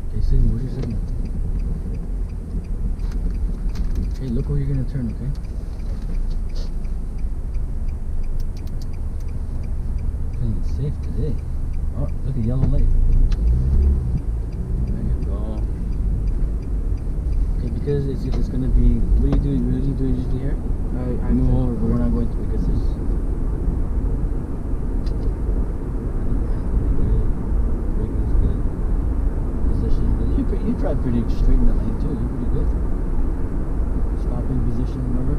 Okay, signal. Where's your signal? Okay, look where you're gonna turn. Okay. Feeling safe today. Oh, look at yellow light. Because it's gonna be. What do you do usually here? I move over, but we're not going to because there's. Braking is good. Position. You drive pretty straight in the lane too. You're pretty good. Stopping position. Remember?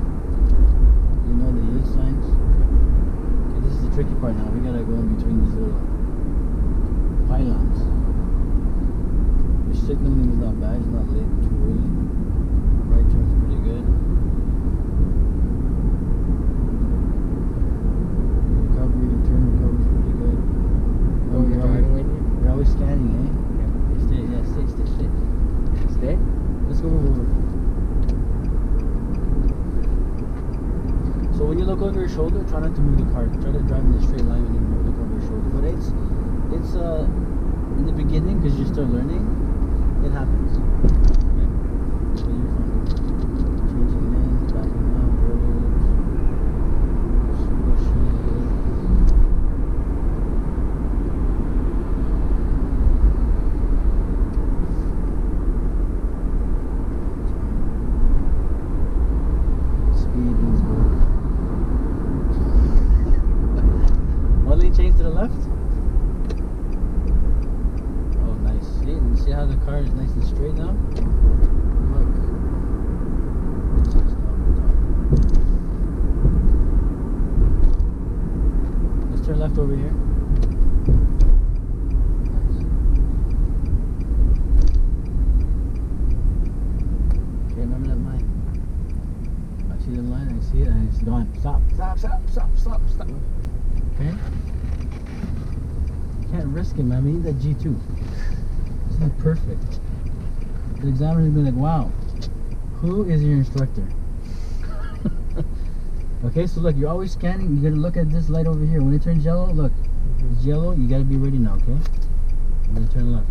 You know the yield signs. Okay, this is the tricky part now. We gotta go in between these little pylons. Your signaling is not bad. It's not late too early. Right turn's pretty good. Recovery, the turn recovery's pretty good. Oh, you're driving lane here? You're always scanning, eh? Yeah. Stay. Stay? Let's go over. So when you look over your shoulder, try not to move the car. Try to drive in a straight line when you look over your shoulder. But it's in the beginning, because you're still learning, it happens. Okay? So you're fine. Changing lanes, backing up, roads, swishing. Speed is good. One lane change to the left. Oh, nice. See how the car is nice and straight now? Look. Stop. Let's turn left over here. Nice. Okay, remember that line. I see the line, I see it, and it's gone. Stop. Okay? Can't risk it, man. We need that G2. This is perfect. The examiner's gonna be like, wow, who is your instructor? Okay, so look, you're always scanning. You gotta look at this light over here. When it turns yellow, look, it's yellow. You gotta be ready now, okay? I'm gonna turn left.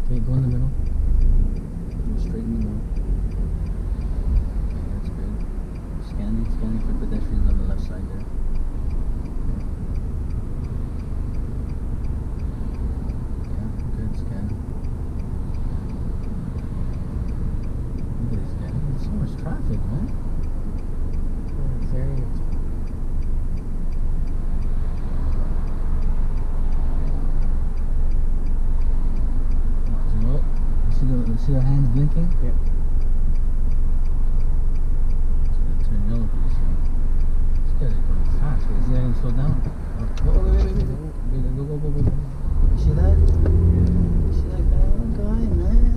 Okay, go in the middle. Go straight in the middle. Okay, that's good. Scanning for pedestrians on the left side there. Yeah, good scan. Look at this guy. There's so much traffic, man. Very. See the hands blinking? Yep. It's gonna turn yellow pretty soon. This guy's going fast. Wait, is he gonna slow down? Oh, wait. Go. You see that? You see that guy, man?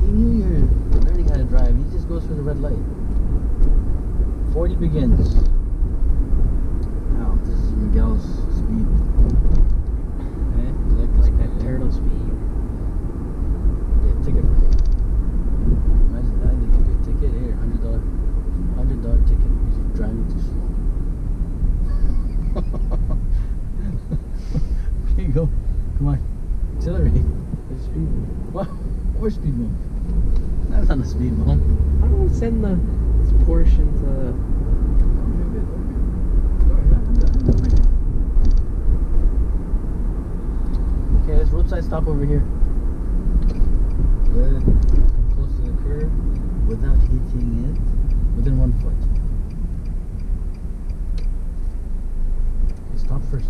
He knew you were learning how to drive. He just goes for the red light. 40 begins. Now, this is Miguel's speed. Okay, you Like that turtle speed. Ticket for him. Imagine that, they give you a ticket here, $100 ticket because you're driving too slow. Here you go. Come on. Accelerate. There's speed bump. What? Where's speed bump? That's not a speed bump. How do we send this portion to? Okay, let's roadside stop over here. Good. Come close to the curb without hitting it. Within 1 foot. Okay, stop first.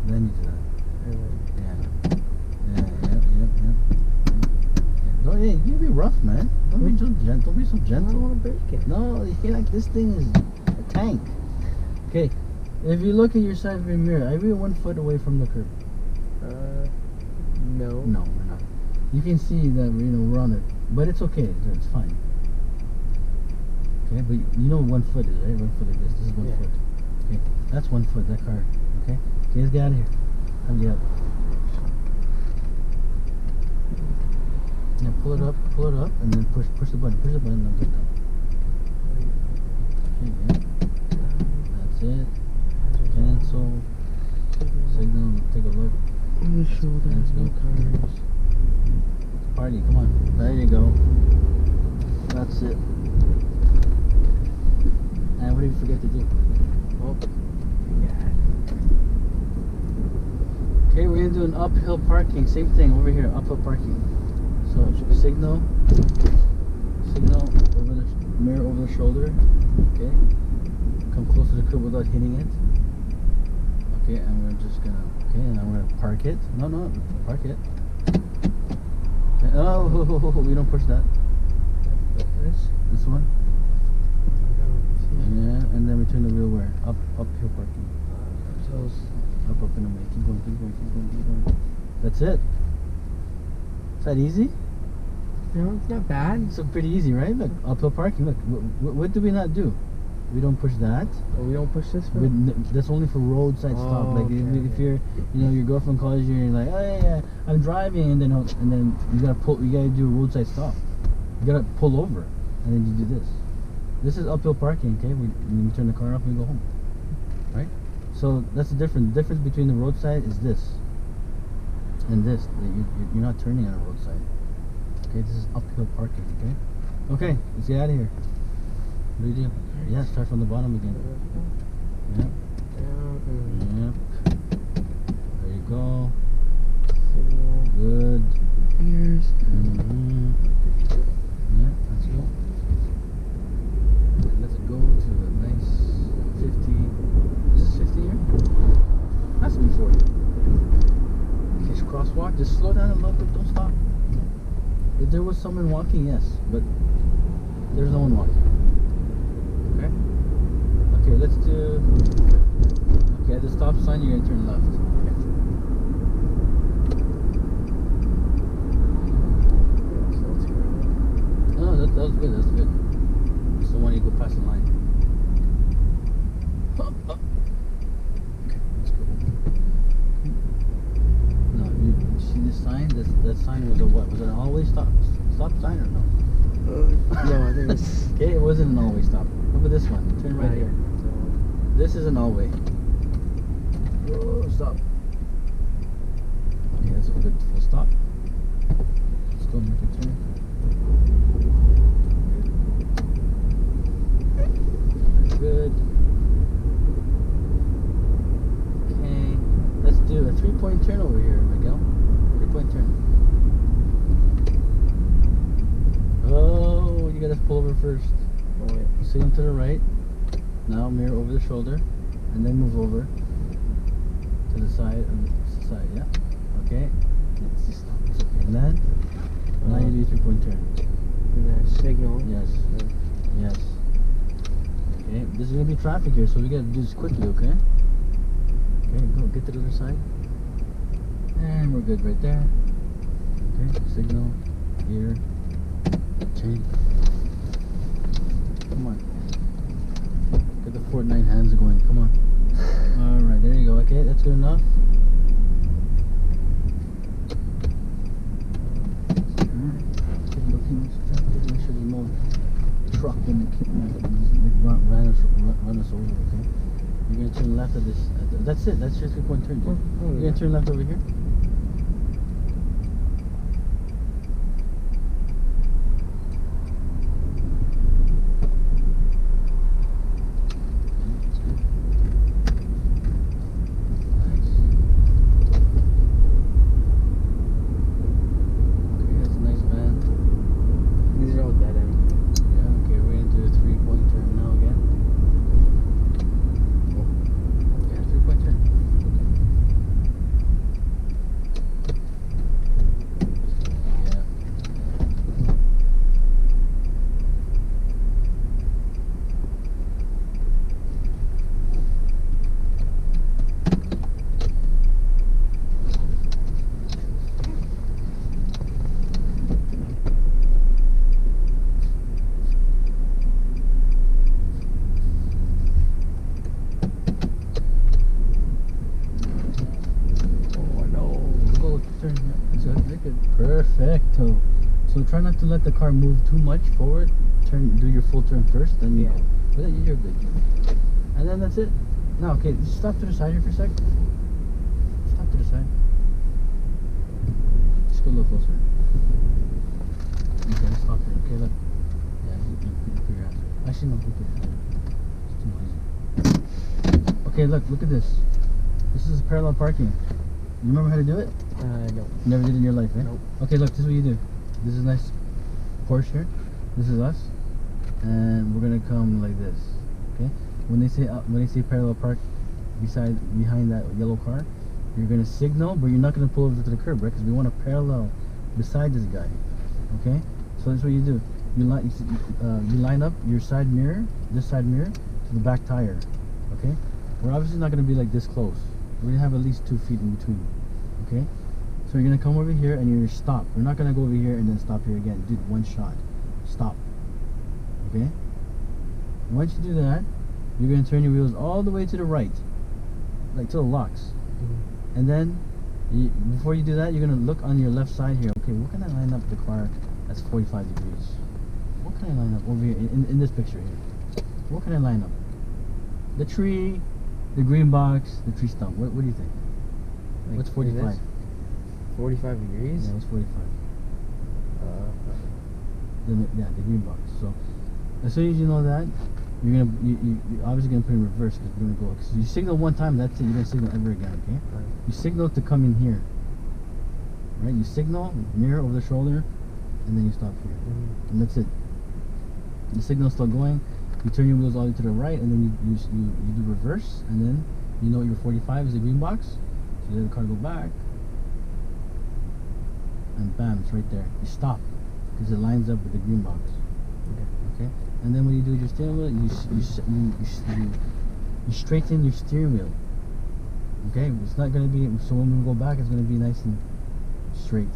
Then you do that. Yeah. Yep. hey, you be rough, man. Don't be so gentle. Don't be so I don't gentle. want to break it. No, you feel like this thing is a tank. Okay, if you look at your side view mirror, are we 1 foot away from the curb? No. No, we're not. You can see that we're on it, but it's okay. It's fine. Okay, but you know what 1 foot is, right? 1 foot like this. This is 1 Yeah. foot. Okay, that's 1 foot. That car. Okay, let's get out of here. Come get up. Now pull it up, and then push the button, and then get down. Okay, yeah. That's it. Cancel. Signal. Take a look. On the shoulder. Let's go. No cars. Party. Come on. There you go. That's it. And what did you forget to do? Oh. Okay, we're gonna do an uphill parking. Same thing over here. Uphill parking. So signal over the mirror over the shoulder. Okay. Come close to the curb without hitting it. Okay, and we're just gonna. Okay, and then we're gonna park it. No, park it. Okay. Oh, we don't push that. This one. Yeah, and then we turn the wheel where? Uphill parking. Up and away. Keep going. That's it. Is that easy? No, it's not bad. It's pretty easy, right? Look, uphill parking. Look, what do we not do? We don't push that. Oh, we don't push this one? That's only for roadside stop. Like if you're, your girlfriend calls you and you're like, oh yeah, I'm driving, and then you gotta do a roadside stop. You gotta pull over, and then you do this. This is uphill parking. Okay, we turn the car off and we go home, right? So that's the difference. The difference between the roadside is this and this. You're not turning on a roadside. Okay, this is uphill parking. Okay, let's get out of here. What do you do? Yeah, start from the bottom again. Yep. Yep. There you go. Good. Here's. Yeah, let's go. Let's go to a nice 50. Is this 50 here? Has to be 40. Okay, crosswalk. Just slow down a little bit. Don't stop. If there was someone walking, yes, but there's no one walking. Okay, let's do. Okay, at the stop sign, you're gonna turn left. Okay. No, that was good. That's good. Just don't want you to go past the line. Okay, let's go. No, you see this sign? That sign was a what? Was it an always stop sign or no? No, I think it's. Okay, it wasn't an always stop. How about this one? Turn right here. This is an all-way. Oh, stop. Okay, that's a good full stop. Let's go make a turn. Very good. Okay, let's do a 3-point turn over here, Miguel. 3-point turn. Oh, you gotta pull over first. Oh, wait. Signal to the right. Now mirror over the shoulder, and then move over to the side. Yeah. Okay. And then now you do a 3-point turn. And then signal. Yes. Yes. Okay. There's gonna be traffic here, so we gotta do this quickly. Okay. Okay. Go get to the other side, and we're good right there. Okay. Signal. Here. Change. Come on. Get the Fortnite hands going. Come on. Alright, there you go. Okay, that's good enough. Make sure there's no truck in the run us over, okay? You're gonna turn left at this. That's it. That's your 3-point turn. You're gonna turn left over here. toe. So try not to let the car move too much forward. Do your full turn first, then you Yeah. go. But then you're good. And then that's it. No, okay, just stop to the side here for a sec. Stop to the side. Just go a little closer. Okay, let's stop here. Okay, look. Yeah, you put your hands. Actually, no, don't put your hands. It's too noisy. Okay, look at this. This is parallel parking. You remember how to do it? No. You never did it in your life, right? Nope. Okay, look, this is what you do. This is a nice Porsche here. This is us, and we're gonna come like this. Okay. When they say parallel park behind that yellow car, you're gonna signal, but you're not gonna pull over to the curb, right? Because we want to parallel beside this guy. Okay. So that's what you do. You line up your side mirror, this side mirror, to the back tire. Okay. We're obviously not gonna be like this close. We're gonna have at least 2 feet in between. Okay. So you're gonna come over here and you're gonna stop. We're not gonna go over here and then stop here again. Do one shot. Stop. Okay? Once you do that, you're gonna turn your wheels all the way to the right. Like to the locks. Mm-hmm. And then before you do that, you're gonna look on your left side here. Okay, what can I line up the car that's 45 degrees? What can I line up over here in this picture here? What can I line up? The tree, the green box, the tree stump. What do you think? Like What's 45? 45 degrees? Yeah, what's 45? The green box. So as soon as you know that, you're obviously gonna put it in reverse because we're gonna go. Cause you signal one time, that's it. You don't signal ever again. Okay? Right. You signal to come in here. Right? You signal, mirror over the shoulder, and then you stop here, and that's it. The signal's still going. You turn your wheels all the way to the right, and then you do reverse, and then you know your 45 is the green box. So you let the car go back, and bam, it's right there. You stop because it lines up with the green box. Okay. And then when you do your steering wheel, you straighten your steering wheel. Okay. It's not gonna be so when we go back, it's gonna be nice and straight.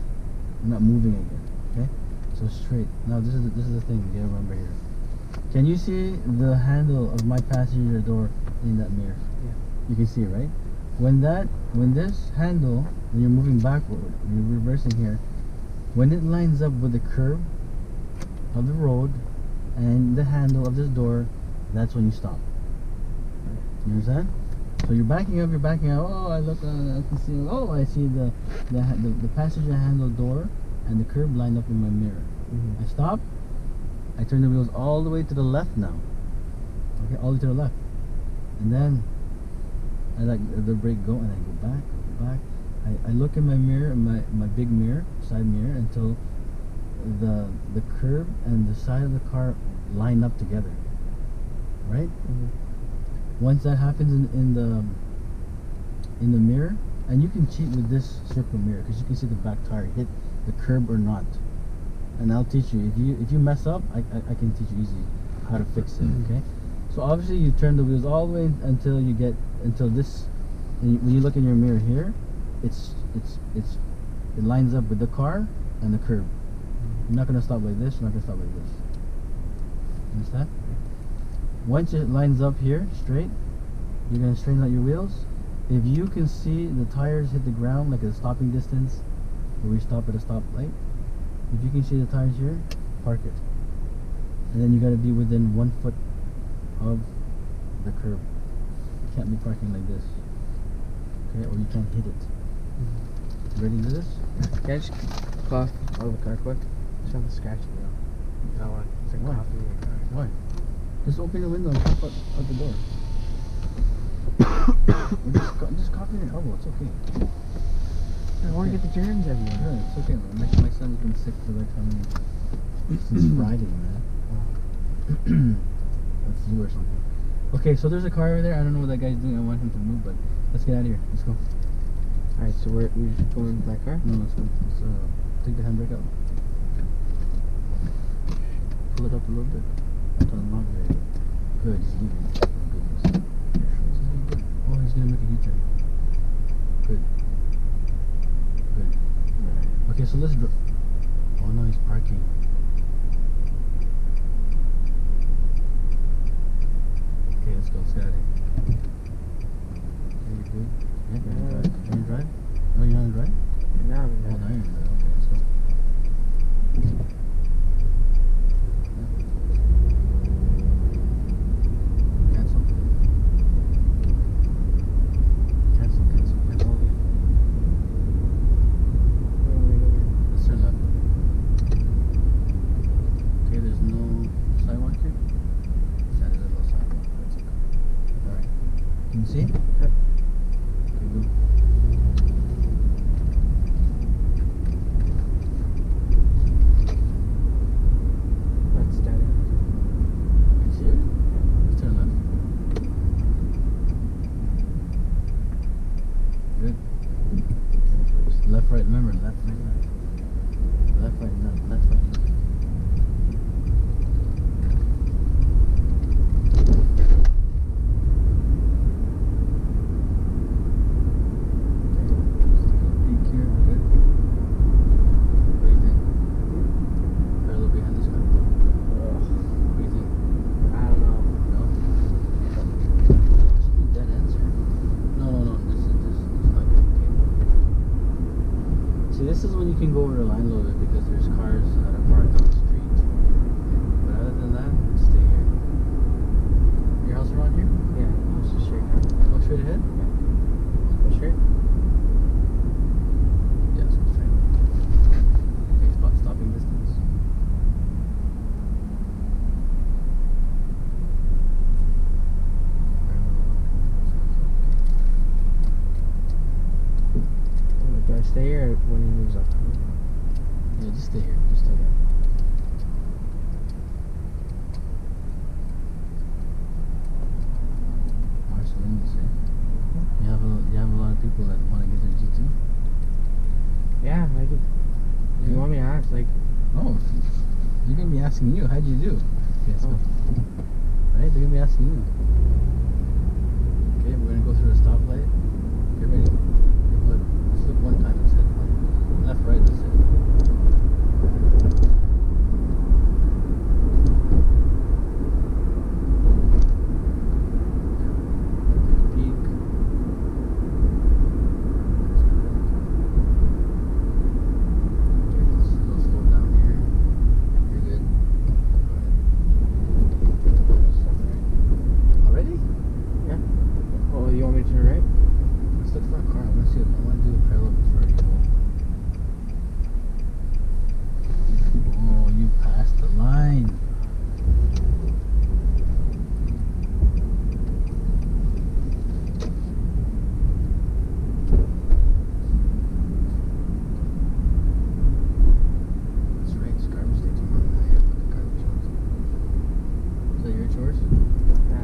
We're not moving again. Okay. So straight. Now this is the thing you gotta remember here. Can you see the handle of my passenger door in that mirror? Yeah. You can see it, right? When this handle, when you're moving backward, when you're reversing here, when it lines up with the curb of the road and the handle of this door, that's when you stop. You understand? So you're backing up. Oh, I look, I can see. Oh, I see the passenger handle door and the curb lined up in my mirror. Mm-hmm. I stop. I turn the wheels all the way to the left now. Okay, all the way to the left, and then I let the brake go, and I go back. I look in my mirror, my big mirror, side mirror, until the curb and the side of the car line up together. Right? Mm-hmm. Once that happens in the mirror, and you can cheat with this circle mirror because you can see the back tire hit the curb or not. And I'll teach you. If you mess up, I can teach you easy how to fix it. Okay? So obviously you turn the wheels all the way until you get this. And when you look in your mirror here, it lines up with the car and the curb. You're not gonna stop like this. You're not gonna stop like this. Understand? Once it lines up here straight, you're gonna straighten out your wheels. If you can see the tires hit the ground like a stopping distance, where we stop at a stoplight. If you can see the tires here, park it. And then you gotta be within 1 foot of the curb. You can't be parking like this. Okay, or you can't hit it. Ready to do this? Can I just cough out of the car quick? Just want to scratch it though. I don't want to Why? cough in your car. Why? Just open the window and pop out the door. just cough in your elbow, it's okay. I want to get the germs everywhere. Yeah, it's okay, man. My son's been sick for like how many? Since Friday, man. That's flu or something. Okay, so there's a car over there. I don't know what that guy's doing. I want him to move, but let's get out of here. Let's go. Alright, so we're just going to that car? No, let's go. Let's take the handbrake out. Pull it up a little bit. Don't unlock very good. Good, he's leaving. Goodness. Oh, he's gonna make a U-turn. Good. Good. Okay, so let's oh no, he's parking. Okay, let's go. Let's get out of here. Okay, you good? Yeah, you're gonna drive. You're gonna drive? No, you're not gonna drive? No, Oh, now you're gonna drive. Okay, let's go. See? Yep. There you go. That's dead end. You see it? Let's turn left. Good. Left, right, remember, left, right, left. Left, right, left, left, right, left. Peek here, good. What do you think? Parallel behind this car. What do you think? I don't know. No? Should be dead ends here. No, this is not good. Okay. See, this is when you can go over the line a little bit because there's cars that are parked on the street. But other than that, stay here. Your house around here? Yeah, I'll just straight down. Go straight ahead? Go straight. Yeah, let's go straight. Okay, spot stopping distance. Do I stay here when he moves up? Yeah, just stay here. Just stay here. Marceline, you say? You have a lot of people that want to get their G2? Yeah, I could. Yeah. You want me to ask? Like, Oh, they're gonna be asking you. How'd you do? Yes. Oh. Right? They're gonna be asking you. Okay, we're gonna go through a stoplight. Get ready. Good. Let's look one time. That's it. Left, right. That's it. Peek. Okay, just a little slow down here. You're good. Go ahead. Already? yeah. Oh, you want me to turn right? Let's look for a car. I want to see. I want to do a parallel before you go. Oh, you passed the line. That's right. It's garbage day tomorrow. I have to put the garbage out. Is that your chores?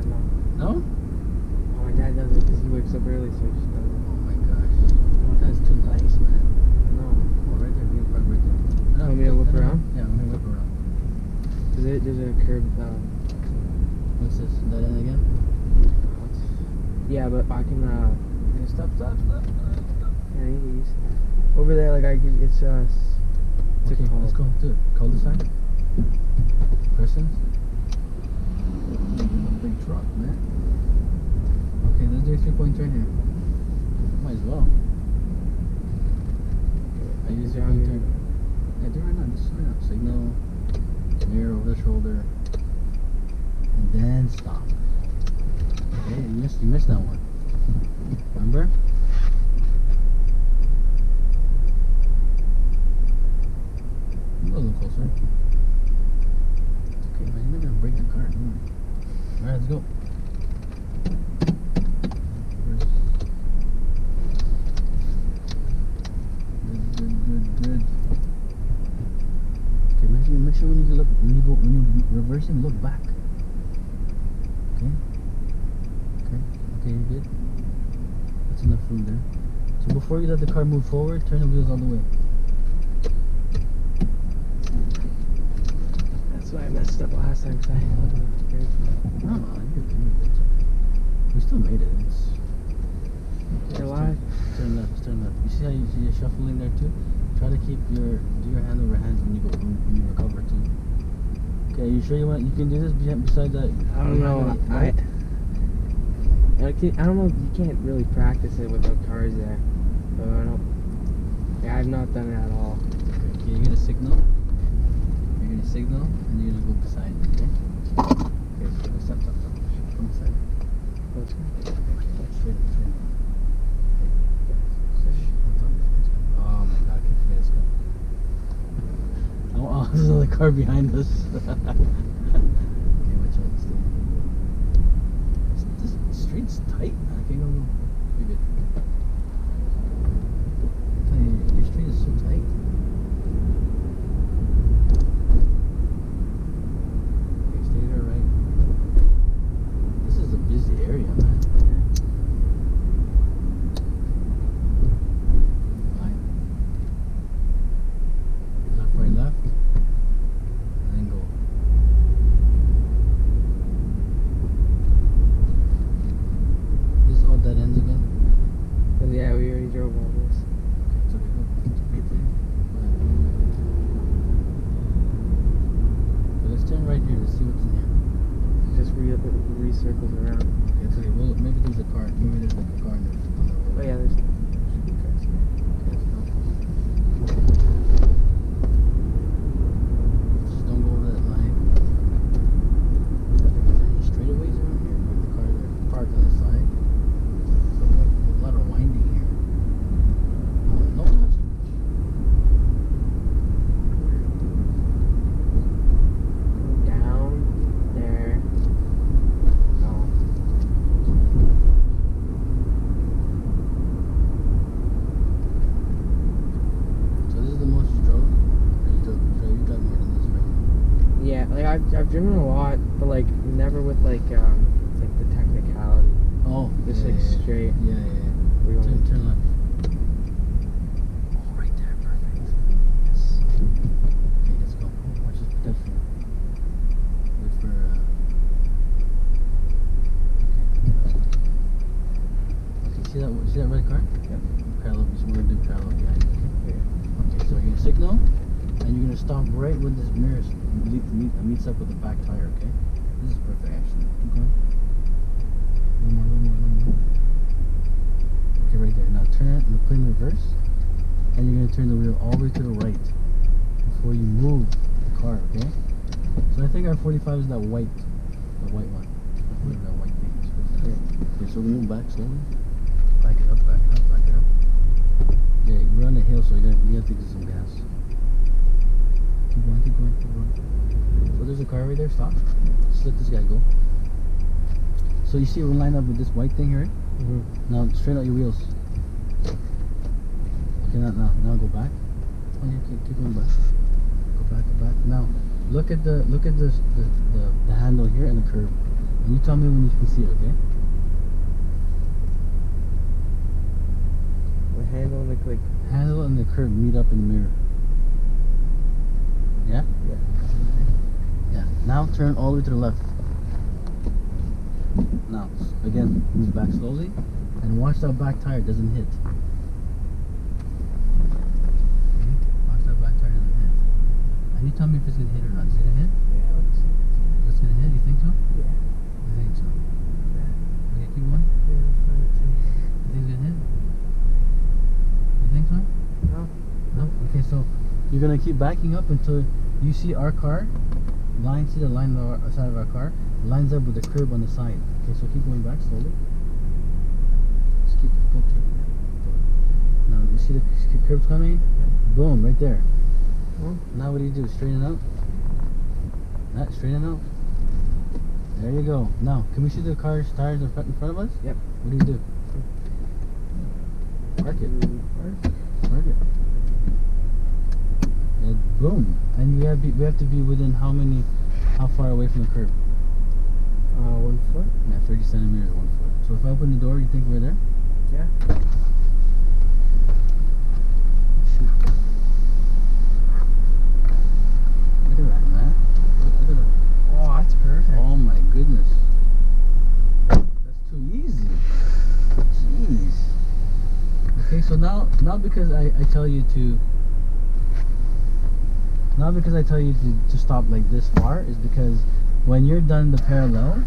No. No? Oh, my dad does it because he wakes up early, so he just does it. Oh my gosh. That's too nice, man. No. Oh, right there. Green park right there. No, Want me to whip no, no. around? Yeah, I'm gonna whip around. There's a curb. What's this? That end again? Yeah, but I can. Okay, stop. Yeah, he's over there. Like it's what's Okay, it called? let's go. Do it. Cul-de-sac. Crescent. Big truck, man. Okay, let's do a 3-point turn here. Might as well. I use a 3-point turn. Yeah, do it right now. Just right now. Signal. Mirror over the shoulder. And then stop. Okay, you missed that one. Remember? A little closer. Okay, man, you're not gonna break the car. Don't worry. Alright, let's go. Good. Okay, make sure when you reversing, look back. Okay, you're good. That's enough room there. So before you let the car move forward, turn the wheels all the way. That's why I messed up last time. Cause I looked at the curb. No, you're good. We still made it. You're alive. Turn left. You see how you're shuffling there too? Try to keep do your hand over hands when you recover too. Okay, you sure you can do this beside that? I don't know. Right? I don't know. You can't really practice it without cars there. So I don't. Yeah, I've not done it at all. Okay, you're gonna signal. And you're gonna go beside. Okay. Okay. Stop. Come beside. Let's go. Straight. Oh my god, I keep forgetting this guy. Oh, there's another car behind us. Okay, watch out, stay. This street's tight. I Okay, go. You're good. I tell you, your street is so tight. Okay, stay there, right? This is a busy area, man. Line. Left, right, left. And then go. This all dead ends again? Yeah, we already drove all this. It's okay, go. So let's turn right here. Let's see what's in here. Just recircles around. Okay, it's okay. Well, maybe there's a car. Maybe there's like a car on the road. Oh yeah, there's should be cars here. Okay, let's go. Just don't go over that line. Is there any straightaways around here? Or the cars are parked on the side? So we have a lot of winding here. No, not so much. Go down there. No. So this is the most you drove? You drive more than this, right? Yeah, like I've driven a lot, but like never with like the technicality. Oh, Just like straight. Yeah, yeah, yeah. We don't- Turn left. Oh, right there, perfect. Yes. Okay, let's go. Watch this pedestrian. Wait for. Okay, see that red car? Yep. Parallel. So we're gonna do parallel behind. Okay. Okay, so you're gonna signal, and you're gonna stop right when this mirror meets up with the back tire. Okay. This is perfect, actually. Keep going. One more. Okay, right there. Now turn it and put in reverse, and you're gonna turn the wheel all the way to the right before you move the car. Okay. So I think our 45 is that white one. Whatever that white thing is. Okay, so we move back slowly. Back it up. Yeah, we're on the hill, so you have to get some gas. Keep going. So there's a car right there. Stop. Just let this guy go. So you see we're lined up with this white thing here. Now straighten out your wheels. Okay, now go back. Oh yeah, keep going back. Go back. Now look at the handle here and the curb. And you tell me when you can see it, okay? The handle and the Handle and the curb meet up in the mirror. Yeah? Yeah. Now turn all the way to the left. Now, again, move back slowly and watch that back tire doesn't hit. Okay? Watch that back tire doesn't hit. And you tell me if it's gonna hit or not. Is it gonna hit? Yeah, let's see. It's gonna hit? You think so? Yeah. I think so. Okay, keep going. Yeah, You think it's gonna hit? You think so? no. No? Okay, so you're gonna keep backing up until you see our car see the line on the side of our car lines up with the curb on the side. Okay, so keep going back slowly. Just keep going. Now you see the curb's coming? Boom, right there. Now what do? Straighten out. Straighten out. There you go. Now, can we see the car's tires in front of us? Yep. What do? Park it. Park it. And boom. And we have to be within how far away from the curb? 1 foot? Yeah, 30 centimeters, 1 foot. So if I open the door, you think we're there? Yeah. Shoot. Look at that, man. Look at that. Oh, that's perfect. Oh my goodness. That's too easy. Jeez. Okay, so now because I tell you to to stop like this far is because when you're done the parallel,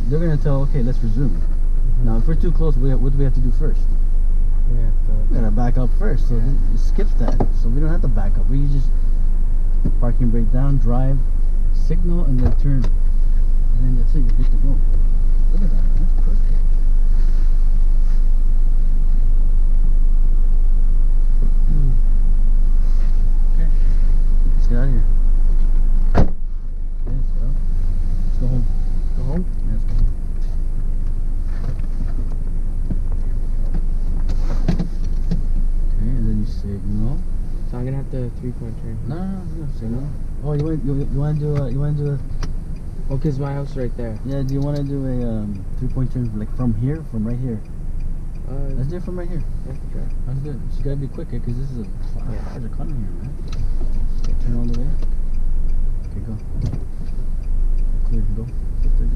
they're gonna tell, okay, let's resume. Now if we're too close, what do we have to do first? We gotta back up first. So it skips that. So we don't have to back up. We just parking brake down, drive, signal, and then turn. And then that's it, you're good to go. Look at that, that's perfect. Okay, let's get out of here. Okay, let's get out. Let's go home. Go home? Yeah, let's go home. signal. Oh, you want to do a Oh, 'cause my house right there. yeah? Do you want to do a 3-point turn like from right here? Let's do it from right here. Yeah, sure. Let's do it. You gotta be quick here because this is a large economy here, man. Okay, turn all the way. Okay, go. Clear. Go. Get there.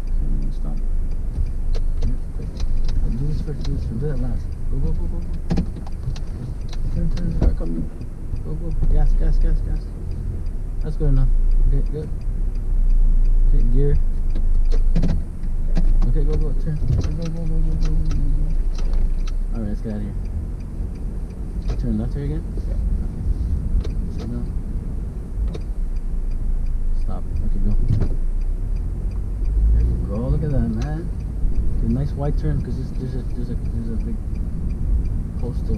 Okay, stop. Yeah, quick. Do this first. Do that last. Go. Turn. Car coming. Go. Gas. That's good enough. Okay, good. Okay, gear. Okay, go. Turn. Go. Alright, let's get out of here. Turn left here again. Sit down. Stop. Okay, go. There you go. Look at that, man. Okay, nice wide turn because there's a big coastal